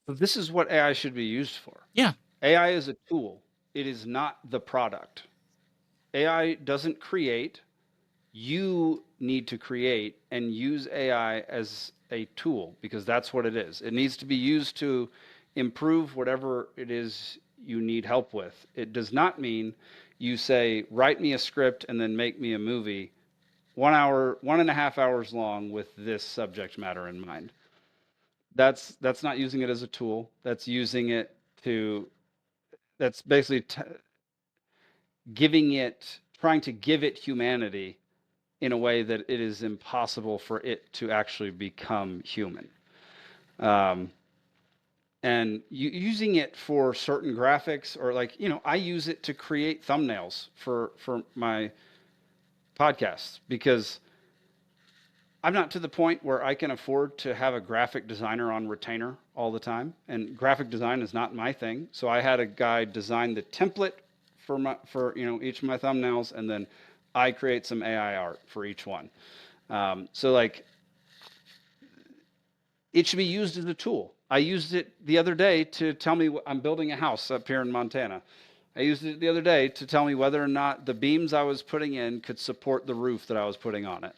But this is what AI should be used for. Yeah, AI is a tool, it is not the product. AI doesn't create. You need to create and use AI as a tool because that's what it is. It needs to be used to improve whatever it is you need help with. It does not mean you say, write me a script and then make me a movie 1 hour, 1.5 hours long with this subject matter in mind. That's not using it as a tool. That's using it to, that's basically giving it, trying to give it humanity in a way that it is impossible for it to actually become human. Um, and using it for certain graphics or like, I use it to create thumbnails for my podcasts because I'm not to the point where I can afford to have a graphic designer on retainer all the time, and graphic design is not my thing. So I had a guy design the template for each of my thumbnails, and then I create some AI art for each one. So like it should be used as a tool. I used it the other day to tell me I'm building a house up here in Montana. I used it the other day to tell me whether or not the beams I was putting in could support the roof that I was putting on it.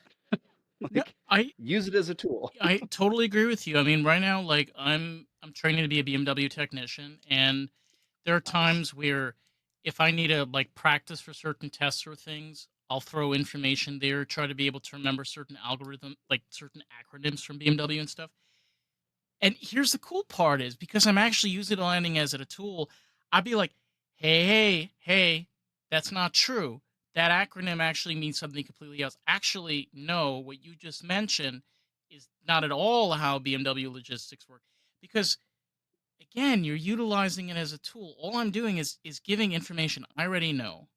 no, Like, use it as a tool. I totally agree with you. I mean, right now, like I'm training to be a BMW technician, and there are Nice. times where if I need to like practice for certain tests or things, I'll throw information there, try to be able to remember certain algorithm, like certain acronyms from BMW and stuff. And here's the cool part is because I'm actually utilizing it as a tool, I'd be like, hey, that's not true. That acronym actually means something completely else. Actually, no, what you just mentioned is not at all how BMW logistics work. Because again, you're utilizing it as a tool. All I'm doing is giving information I already know.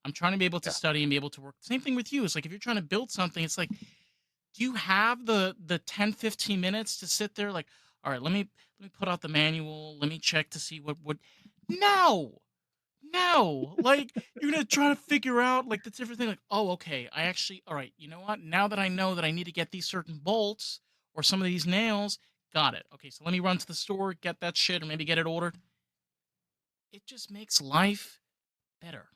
I'm trying to be able to Yeah. study and be able to work. Same thing with you. It's like if you're trying to build something, it's like do you have the 10-15 minutes to sit there like all right let me put out the manual, let me check to see what would no like you're gonna try to figure out like the different thing like oh okay I actually all right you know what now that I know that I need to get these certain bolts or some of these nails got it okay so let me run to the store get that shit or maybe get it ordered it just makes life better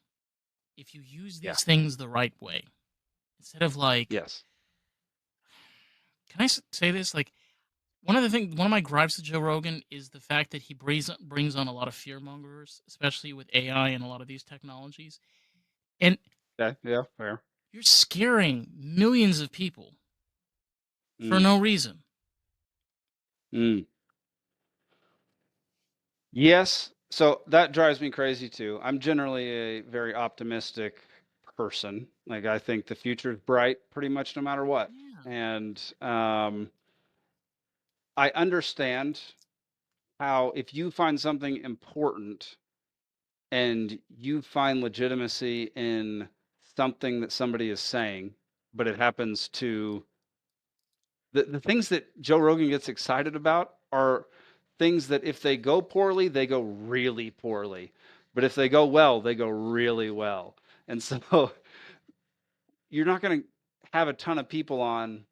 if you use Yeah. these things the right way. Instead of like, Yes. can I say this? Like, one of my gripes to Joe Rogan is the fact that he brings on a lot of fear mongers, especially with AI and a lot of these technologies. And Okay. Yeah. Fair. you're scaring millions of people for Mm. no reason. Mm. Yes. So that drives me crazy too. I'm generally a very optimistic person. Like I think the future is bright pretty much no matter what. Yeah, And I understand how if you find something important and you find legitimacy in something that somebody is saying, but it happens to the things that Joe Rogan gets excited about are things that if they go poorly, they go really poorly. But if they go well, they go really well. And so you're not going to have a ton of people on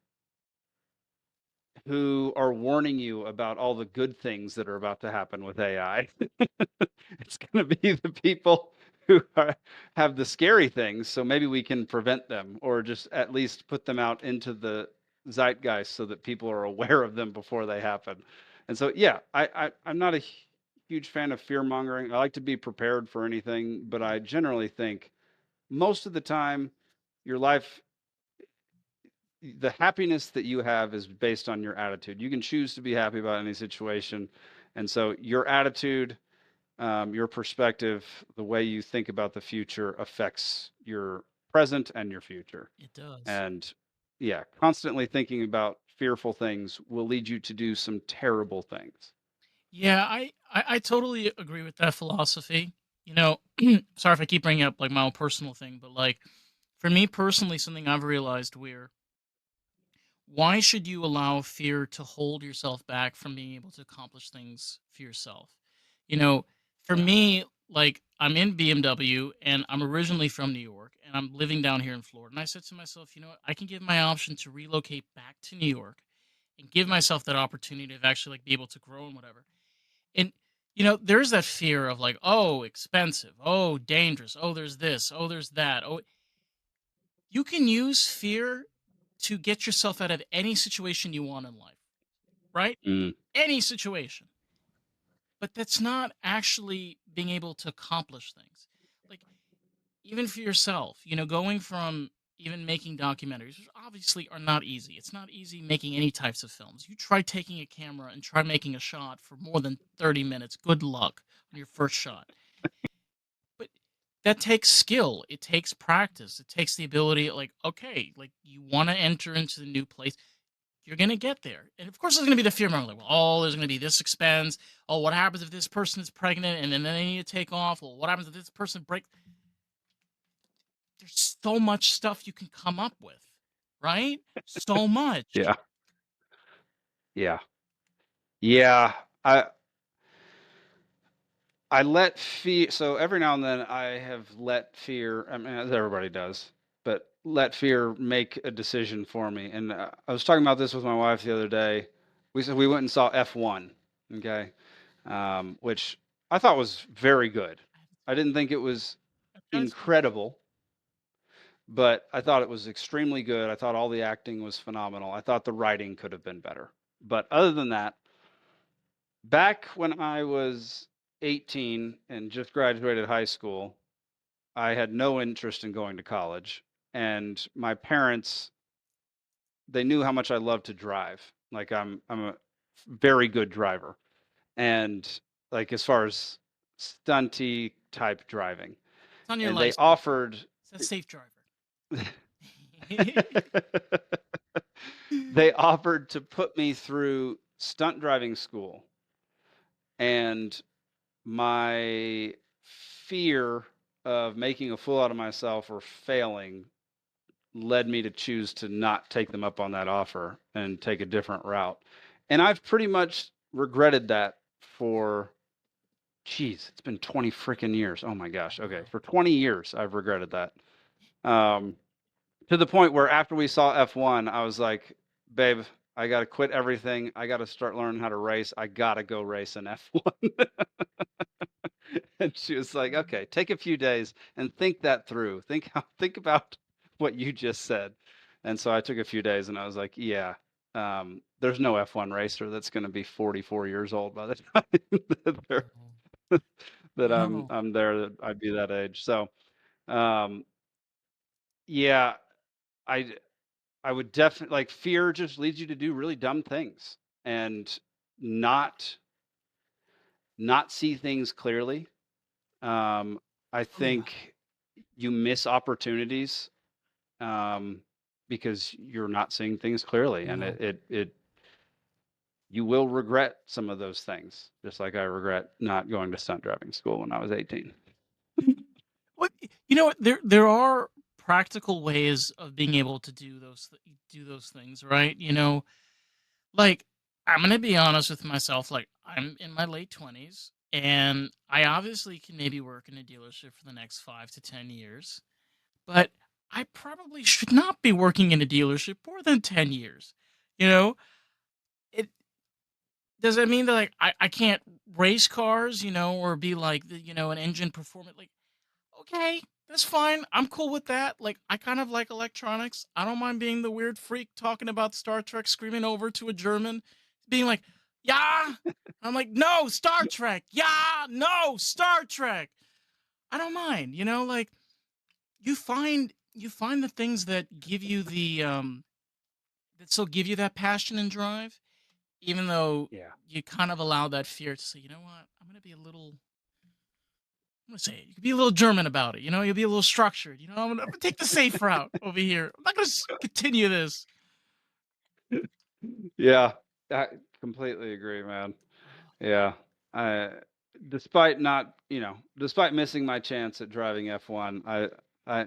who are warning you about all the good things that are about to happen with AI. It's going to be the people who have the scary things, so maybe we can prevent them or just at least put them out into the zeitgeist so that people are aware of them before they happen. And so, yeah, I'm not a huge fan of fear mongering. I like to be prepared for anything, but I generally think most of the time your life the happiness that you have is based on your attitude. You can choose to be happy about any situation. And so your attitude, your perspective, the way you think about the future affects your present and your future. it does. And yeah, constantly thinking about fearful things will lead you to do some terrible things. Yeah, I totally agree with that philosophy. You know, sorry if I keep bringing up like my own personal thing, but like for me personally, something I've realized where why should you allow fear to hold yourself back from being able to accomplish things for yourself? You know, for Yeah. me, like I'm in BMW and I'm originally from New York and I'm living down here in Florida. And I said to myself, you know what, I can give my option to relocate back to New York and give myself that opportunity to actually like be able to grow and whatever. And there's that fear of like, oh, expensive, oh, dangerous, oh, there's this, oh, there's that. Oh, you can use fear to get yourself out of any situation you want in life, right? Mm, Any situation. But that's not actually being able to accomplish things. Like even for yourself, going from even making documentaries, which obviously are not easy. It's not easy making any types of films. You try taking a camera and try making a shot for more than 30 minutes. Good luck on your first shot. But that takes skill. It takes practice. It takes the ability, like, okay, like you want to enter into the new place. You're gonna get there, and of course, there's gonna be the fear mongering. Like, well, oh, there's gonna be this expense. Oh, what happens if this person is pregnant and then they need to take off? Well, what happens if this person breaks? There's so much stuff you can come up with, right? So much. yeah. Yeah. Yeah. I I let fear, so every now and then I have let fear, I mean, as everybody does, but let fear make a decision for me. And I was talking about this with my wife the other day. We went and saw F1, okay, which I thought was very good. I haven't I seen didn't think it was it. That's fantastic. incredible, but I thought it was extremely good. I thought all the acting was phenomenal. I thought the writing could have been better. But other than that, back when I was 18 and just graduated high school, I had no interest in going to college. And my parents, they knew how much I love to drive. Like I'm a very good driver. And like as far as stunty type driving. It's on your And they license. offered It's a safe driver. they offered to put me through stunt driving school. And my fear of making a fool out of myself or failing led me to choose to not take them up on that offer and take a different route. And I've pretty much regretted that for, geez, it's been 20 freaking years. Oh my Oh, gosh. Okay. wow. For 20 years, I've regretted that. Um, to the point where after we saw F1, I was like, babe, I got to quit everything. I got to start learning how to race. I got to go race in F1. And she was like, "Okay, take a few days and think that through. Think about what you just said." And so I took a few days and I was like, "Yeah, there's no F1 racer that's going to be 44 years old by the time that No. that No. I'm there that I'd be that age." So, um, yeah, I I would definitely like fear just leads you to do really dumb things and not not see things clearly. Um, I Oh, yeah. think you miss opportunities um, because you're not seeing things clearly, and No. it you will regret some of those things, just like I regret not going to stunt driving school when I was 18. What you know what? There are practical ways of being able to do those things, right? Like, I'm gonna be honest with myself, like, I'm in my late 20s, and I obviously can maybe work in a dealership for the next 5 to 10 years, but I probably should not be working in a dealership more than 10 years, you know? It does that mean that, like, I can't race cars, or be, like, an engine performant like, okay, that's fine. I'm cool with that. Like, I kind of like electronics. I don't mind being the weird freak talking about Star Trek, screaming over to a German, being like, "Yeah." I'm like, "No, Star Trek. Yeah, no, Star Trek." I don't mind. Like you find the things that give you that still give you that passion and drive, even though Yeah. you kind of allow that fear to say, you know what, I'm gonna be a little I'm gonna say it. You can be a little German about it. You'll be a little structured. I'm gonna take the safe route over here. I'm not gonna continue this. Yeah, I completely agree, man. Yeah. I despite not, despite missing my chance at driving F1, I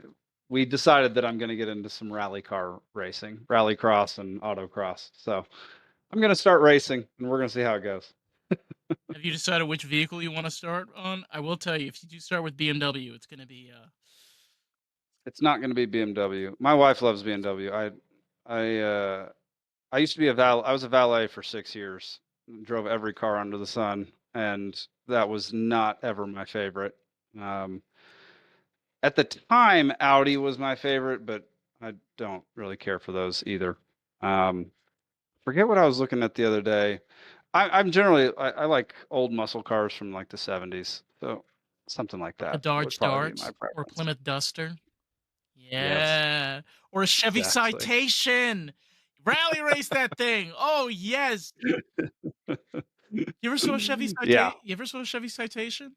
we decided that I'm going to get into some rally car racing, rallycross and autocross. So, I'm going to start racing and we're going to see how it goes. Have you decided which vehicle you want to start on? I will tell you, if you do start with BMW, it's gonna be It's not going to be BMW. My wife loves BMW. I I used to be I was a valet for 6 years. Drove every car under the sun and that was not ever my favorite. Um At the time, Audi was my favorite, but I don't really care for those either. Um, Forget what I was looking at the other day. I'm generally I like old muscle cars from like the 70s, so something like a that would Dodge probably be my Dart or a preference. Plymouth Duster. Yes, Yeah, or a Chevy exactly. Citation. Rally race that thing. Oh yes. You ever saw a Chevy Yeah, Citation? You ever saw a Chevy Citation?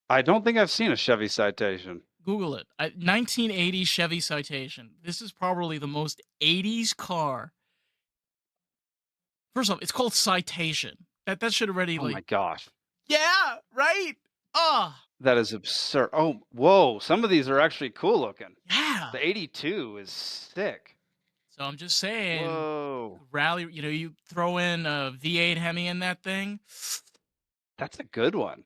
I don't think I've seen a Chevy Citation. Google it. 1980 Chevy Citation. This is probably the most 80s car. First off, it's called Citation. That should already Oh my like, gosh, yeah, right? Ah, that is absurd. Oh, whoa, some of these are actually cool looking. yeah. The 82 is sick. So I'm just saying, Whoa, rally, you throw in a V8 Hemi in that thing, that's a good one.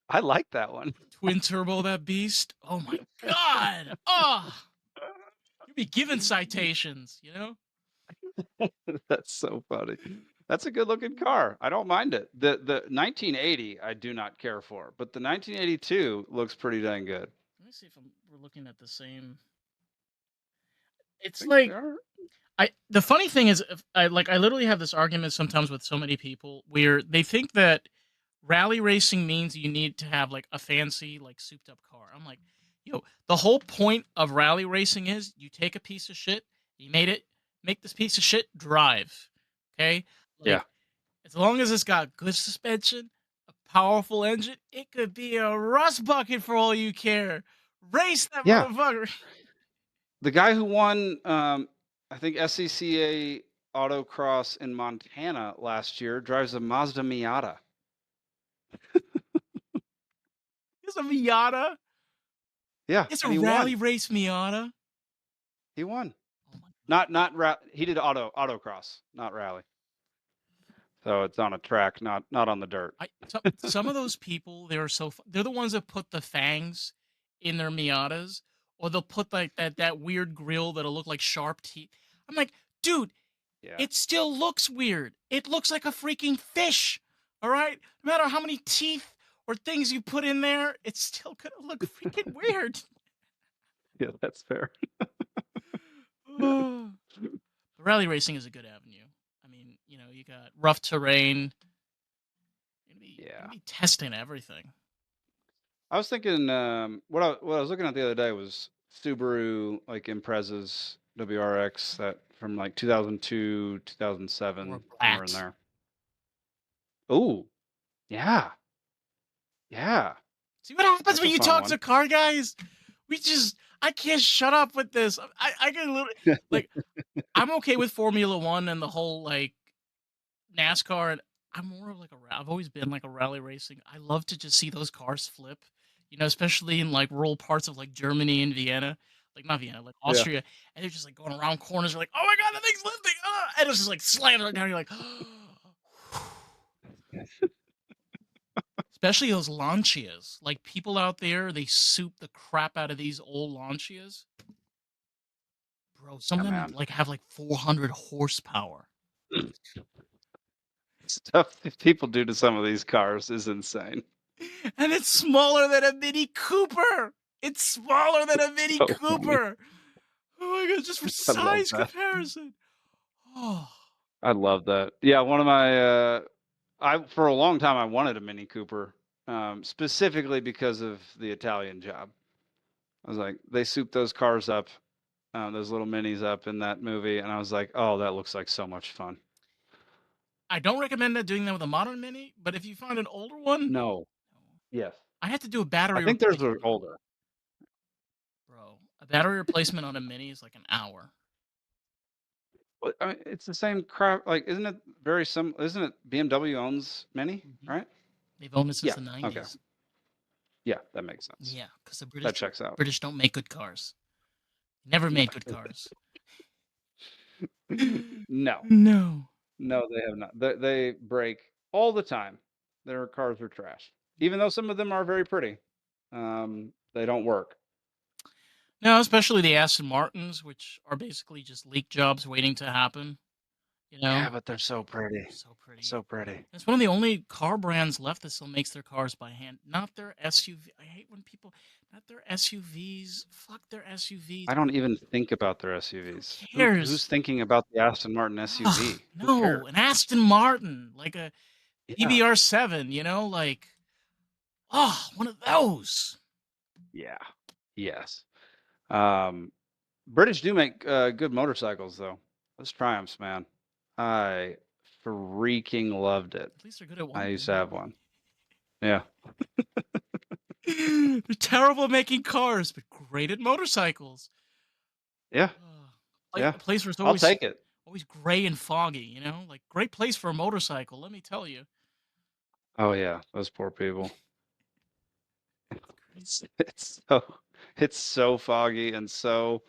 I like that one. twin turbo that beast. Oh my god. Oh, you'd be given citations. That's so funny. That's a good looking car. I don't mind it. The 1980 I do not care for, but the 1982 looks pretty dang good. Let me see if we're looking at the same. I It's think they like are. the funny thing is, if I literally have this argument sometimes with so many people where they think that rally racing means you need to have like a fancy, like souped up car. I'm like, the whole point of rally racing is you take a piece of shit, you made it, make this piece of shit drive. Okay? Yeah. Like, as long as it's got good suspension, a powerful engine, it could be a rust bucket for all you care. Race that Yeah. motherfucker. The guy who won I think SCCA autocross in Montana last year drives a Mazda Miata. It's a Miata. Yeah, It's a and he rally won. race Miata. He won. Oh my god. He did autocross, not rally. So it's on a track, not on the dirt. Some of those people, they're the ones that put the fangs in their Miatas, or they'll put like that weird grill that'll look like sharp teeth. I'm like, dude, Yeah. it still looks weird. It looks like a freaking fish. All right, no matter how many teeth or things you put in there, it's still gonna look freaking weird. Yeah, that's fair. But rally racing is a good avenue. I mean, you got rough terrain. You're gonna Yeah. be testing everything. I was thinking, what I was looking at the other day was Subaru, like, Imprezas, WRX, that from, like, 2002, Or 2007, somewhere in brat. there. Ooh, yeah, yeah, See what happens that's when a you fun talk one. to car guys? I can't shut up with this. I get a little like I'm okay with Formula One and the whole like NASCAR. And I'm more of like I've always been like a rally racing. I love to just see those cars flip, especially in like rural parts of like Germany and Vienna, like not Vienna, like Yeah. Austria, and they're just like going around corners. You're like, oh my god, the thing's lifting, and it's just like slams right down. You're like, especially those Lancias. Like people out there, they soup the crap out of these old Lancias. Bro, some Yeah, of them man. like have like 400 horsepower. Stuff that people do to some of these cars is insane. And it's smaller than a Mini Cooper. It's smaller than a Mini So funny. Cooper. Oh my god, just for I love size that. comparison. Oh, I love that. Yeah, one of my, I for a long time, I wanted a Mini Cooper, specifically because of the Italian Job. I was like, they souped those cars up, those little minis up in that movie, and I was like, "Oh, that looks like so much fun." I don't recommend that doing that with a modern Mini, but if you find an older one, No. Yes. I had to do a I battery think theirs are replacement on it. older. Bro, a battery replacement on a Mini is like an hour. But, I mean, it's the same crap, like, isn't it very isn't it BMW owns Mini, Mhm. right? They've owned it since Yeah, the okay. 90s. Yeah, that makes sense. Yeah, because the That British checks out. British don't make good cars. Never No. made good cars. No. No. No, they have not. They break all the time. Their cars are trash. Even though some of them are very pretty, they don't work. No, especially the Aston Martins, which are basically just leak jobs waiting to happen, you know? Yeah, but they're so pretty. So pretty. So pretty. It's one of the only car brands left that still makes their cars by hand, not their SUV. I hate when people not their SUVs. Fuck their SUVs. I don't even think about their Who SUVs. Who's cares? thinking about the Aston Martin Ugh, SUV? Who cares? no, an Aston Martin, like a Yeah. PBR7, like, oh, one of those. Yeah. Yes. Um, British do make good motorcycles though. Those Triumphs, man. I freaking loved it. At least they're good at I one used to thing. have one. Yeah. They're terrible at making cars, but great at motorcycles. Yeah. Ugh. Yeah. A place where it's I'll always take it. always gray and foggy, like great place for a motorcycle, let me tell you. Oh yeah, those poor people. It's crazy. It's so foggy and so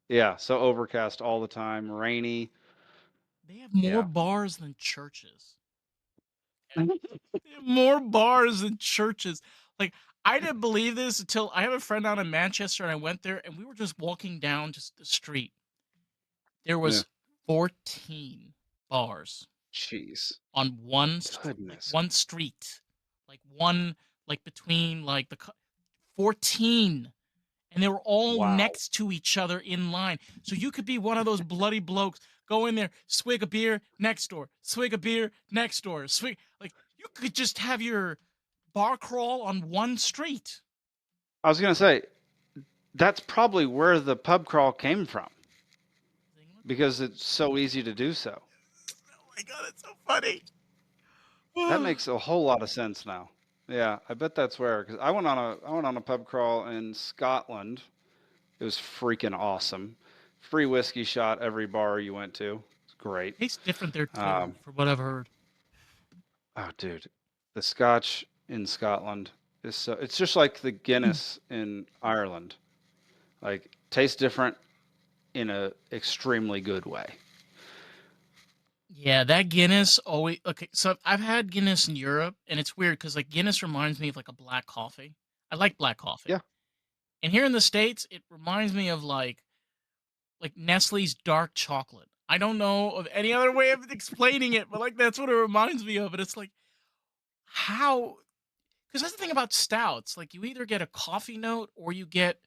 yeah, so overcast all the time, rainy. They have more Yeah. bars than churches. They have more bars than churches. Like, I didn't believe this until I have a friend down in Manchester, and I went there, and we were just walking down just the street. There Yeah. was 14 bars Jeez. on Goodness. one street, one between like 14, and they were all Wow. next to each other in line. So you could be one of those bloody blokes. Go in there, swig a beer next door, swig a beer next door, swig. Like you could just have your bar crawl on one street. I was gonna say, that's probably where the pub crawl came from England? because it's so easy to do so. Oh my god, it's so funny. That makes a whole lot of sense now. Yeah, I bet that's where. Because I went on a pub crawl in Scotland. It was freaking awesome. Free whiskey shot every bar you went to. It's great. Tastes different there too, Um, from what I've heard. oh, dude, the Scotch in Scotland is so. It's just like the Guinness in Ireland. Like tastes different in a extremely good way. Yeah, that Guinness always okay. So I've had Guinness in Europe, and it's weird because like Guinness reminds me of like a black coffee. I like black coffee, Yeah. and here in the states, it reminds me of like Nestle's dark chocolate. I don't know of any other way of explaining it, but like that's what it reminds me of. And it's like, how? Because that's the thing about stouts. Like you either get a coffee note or you get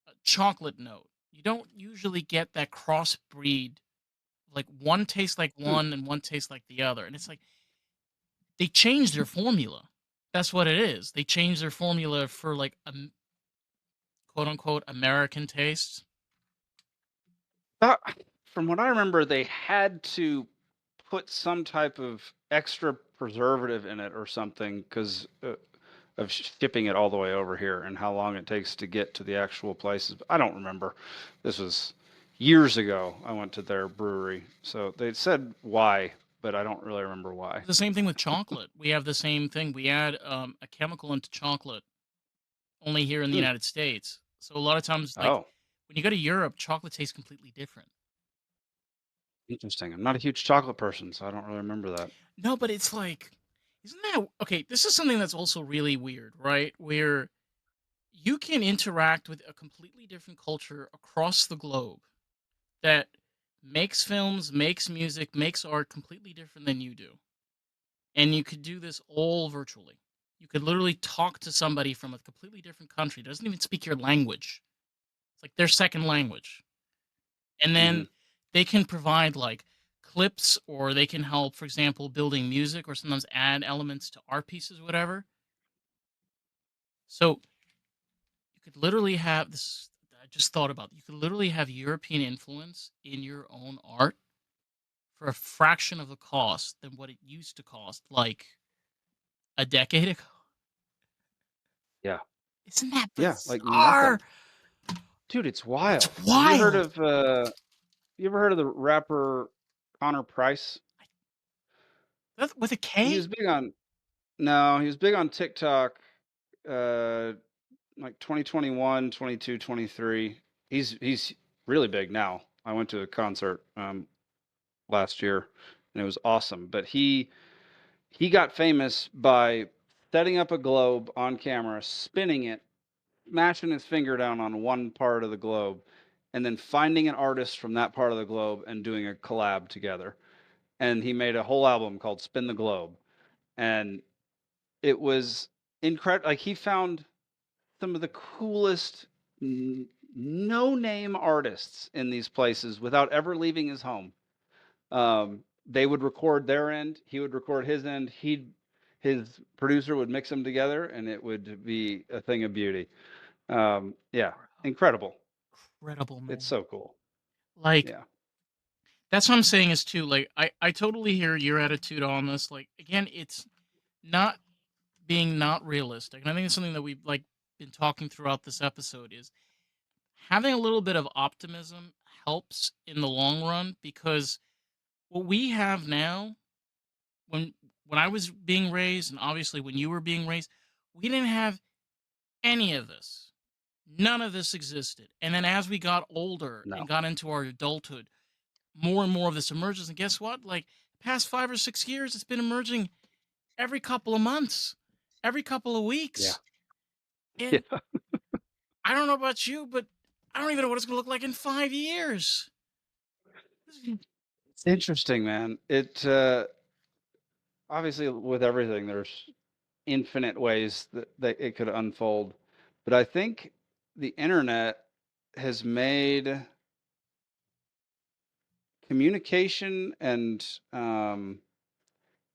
a chocolate note. You don't usually get that crossbreed. Like one tastes like Hmm. one and one tastes like the other. And it's like they changed their formula. That's what it is. They changed their formula for like a quote unquote American taste. Uh, from what I remember, they had to put some type of extra preservative in it or something because of shipping it all the way over here and how long it takes to get to the actual places. I don't remember. This was years ago. I went to their brewery, so they said why, but I don't really remember why. The same thing with chocolate. We have the same thing. We add a chemical into chocolate only here in the Hmm. United States. So a lot of times, like Oh, when you go to Europe, chocolate tastes completely different. interesting. I'm not a huge chocolate person, so I don't really remember that. No, but it's like, isn't that okay? This is something that's also really weird, right? Where you can interact with a completely different culture across the globe that makes films, makes music, makes art completely different than you do. And you could do this all virtually. You could literally talk to somebody from a completely different country, doesn't even speak your language. It's like their second language. And Hmm. then they can provide like clips or they can help, for example, building music or sometimes add elements to art pieces, whatever. So you could literally have this. I just thought about you could literally have European influence in your own art for a fraction of the cost than what it used to cost like a decade ago. Yeah, Isn't that yeah, like bizarre? nothing, dude. It's It's wild. Have you heard wild. of you ever heard of the rapper Connor Price? With a He K? was big on no, he was big on TikTok, uh, like 2021, 22, 23. He's really big now. I went to a concert last year and it was awesome. But he got famous by setting up a globe on camera, spinning it, mashing his finger down on one part of the globe, and then finding an artist from that part of the globe and doing a collab together. And he made a whole album called Spin the Globe. And it was incredible. Like he found some of the coolest no name artists in these places without ever leaving his home. They would record their end, he would record his end, his producer would mix them together, and it would be a thing of beauty. Yeah, Bro, incredible. incredible, It's man. so cool. Like, Yeah, that's what I'm saying is too, like, I totally hear your attitude on this. Like, again, it's not being not realistic. And I think it's something that we've like been talking throughout this episode is having a little bit of optimism helps in the long run because what we have now when I was being raised and obviously when you were being raised, we didn't have any of this. None of this existed. And then as we got older no, and got into our adulthood, more and more of this emerges. And guess what? Like past 5 or 6 years, it's been emerging every couple of months, every couple of yeah, weeks. yeah. And I don't know about you, but I don't even know what it's going to look like in 5 years. It's interesting, man. It obviously with everything, there's infinite ways that it could unfold, but I think the internet has made communication and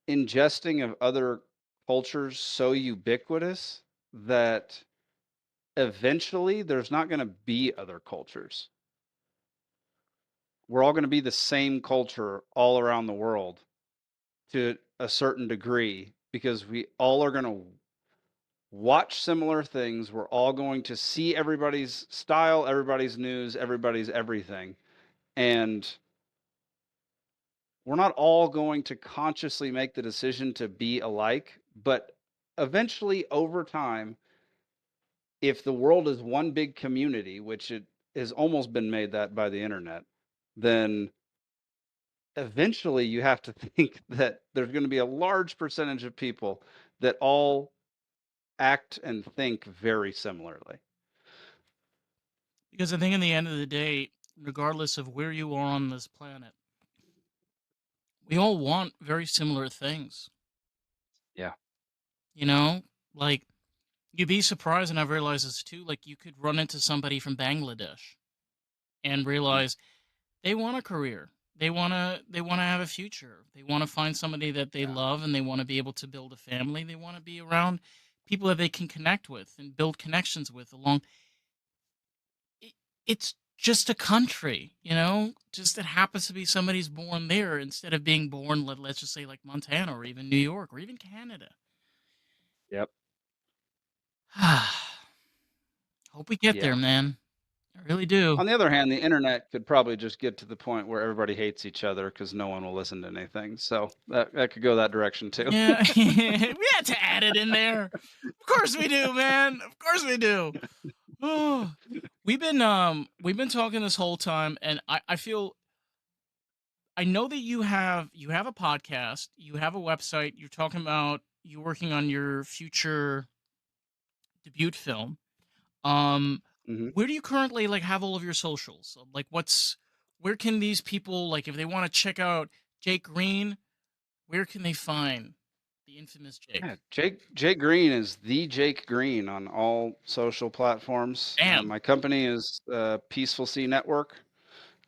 ingesting of other cultures so ubiquitous that eventually there's not going to be other cultures. We're all going to be the same culture all around the world to a certain degree because we all are going to watch similar things. We're all going to see everybody's style, everybody's news, everybody's everything. And we're not all going to consciously make the decision to be alike, but eventually over time, if the world is one big community, which it has almost been made that by the internet, then eventually you have to think that there's going to be a large percentage of people that all act and think very similarly. Because I think in the end of the day, regardless of where you are on this planet, we all want very similar things. Yeah. You know, Like, you'd be surprised, and I've realized this too, like, you could run into somebody from Bangladesh and Mm, realize they want a career. They wanna have a future. They wanna find somebody that they yeah. love, and they wanna be able to build a family. They wanna be around people that they can connect with and build connections with along I it's just a country, you know? Just it happens to be somebody's born there instead of being born, let's just say, like, Montana or even New York or even Canada. Yep. Hope we get there, Yeah. man. I really do. On the other hand, the internet could probably just get to the point where everybody hates each other because no one will listen to anything. So that could go that direction too. Yeah. We had to add it in there. Of course we do, man. Of course we do. Oh, we've been talking this whole time, and I feel I know that you have a podcast, you have a website, you're talking about you working on your future debut film. Um, Mhm. where do you currently like have all of your socials? So, like, where can these people like if they want to check out Jake Green? Where can they find the infamous Jake? Yeah, Jake Green is the Jake Green on all social platforms. Damn. My company is Peaceful Sea Network,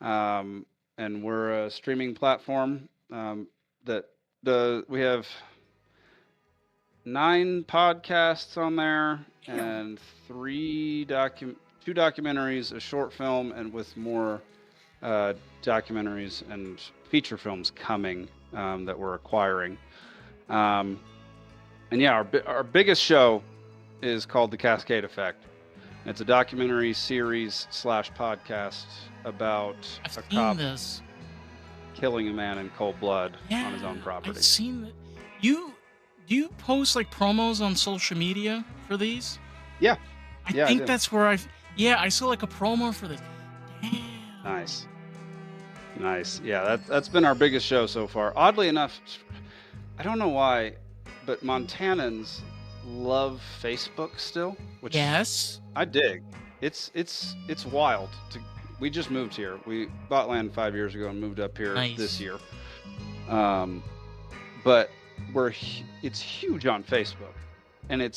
um, and we're a streaming platform that we have 9 podcasts on there Damn. and two documentaries, a short film, and with more uh, documentaries and feature films coming that we're acquiring. Um, and yeah, our biggest show is called The Cascade Effect. It's a documentary series slash podcast about I've a seen cop this. killing a man in cold blood on his own Yeah, I've property. seen that. You do you post like promos on social media for these? Yeah, I yeah, I think do. that's where yeah, I saw like a promo for this. Damn. Nice, nice. Yeah, that's been our biggest show so far. Oddly enough, I don't know why, but Montanans love Facebook still, which Yes. I dig. It's wild. We just moved here. We bought land 5 years ago and moved up here this Nice. year. Um, but it's huge on Facebook, and it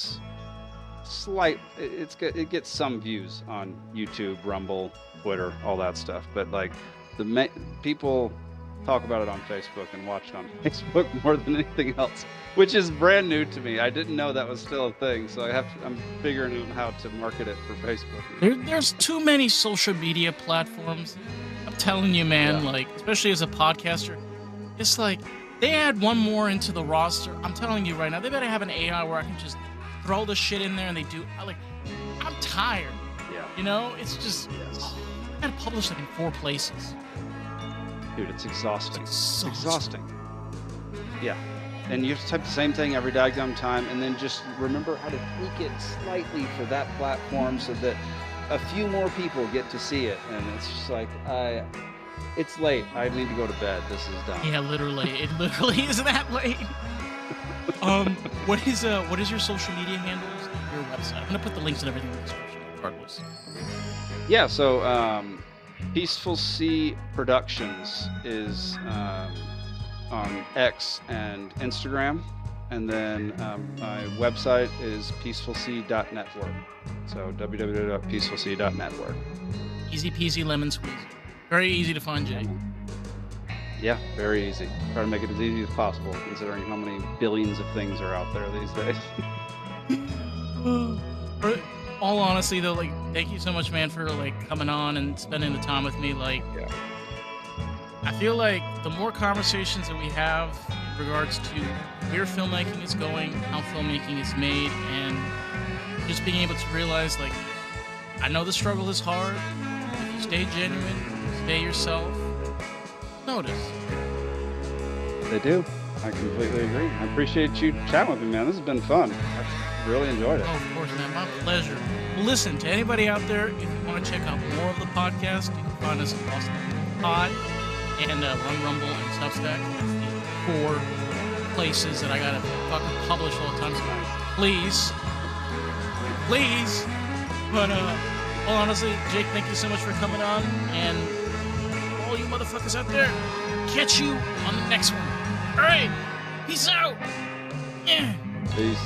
gets some views on YouTube, Rumble, Twitter, all that stuff. But like people talk about it on Facebook and watch it on Facebook more than anything else, which is brand new to me. I didn't know that was still a thing, so I'm figuring out how to market it for Facebook. There's too many social media platforms. I'm telling you, Yeah, man, like, especially as a podcaster, it's like they add one more into the roster. I'm telling you right now, they better have an AI where I can just throw the shit in there and they do. I'm tired. yeah, You know, it's just yes, I gotta publish like in 4 places. dude, it's It's exhausting. It's exhausting. exhausting. Yeah. And you have to type the same thing every daggum time, and then just remember how to tweak it slightly for that platform so that a few more people get to see it. And it's just like, it's late. I need to go to bed. This is dumb. Yeah, literally, it literally is that late. What is your social media handles and your website? I'm gonna put the links and everything in the description, regardless. Yeah. So, Peaceful Sea Productions is on X and Instagram. And then my website is peacefulsea.network. So www.peacefulsea.network. Easy peasy lemon squeezy. Very easy to find Yeah, Jake. man. Yeah, very easy. Try to make it as easy as possible, considering how many billions of things are out there these days. For all honesty though, like thank you so much, man, for like coming on and spending the time with me. Like Yeah. I feel like the more conversations that we have in regards to where filmmaking is going, how filmmaking is made, and just being able to realize like I know the struggle is hard. If you stay genuine, stay yourself, notice. They do. I completely agree. I appreciate you chatting with me, man. This has been fun. I've really enjoyed it. Oh, of course, man. My pleasure. Well, listen, to anybody out there, if you want to check out more of the podcast, you can find us at Lost Pod and Run Rumble and Substack. That's the 4 places that I got to fucking publish all the time. So please, please. But, well, honestly, Jake, thank you so much for coming on. And all you motherfuckers out there, catch you on the next one. All right. Peace out. Yeah. Peace.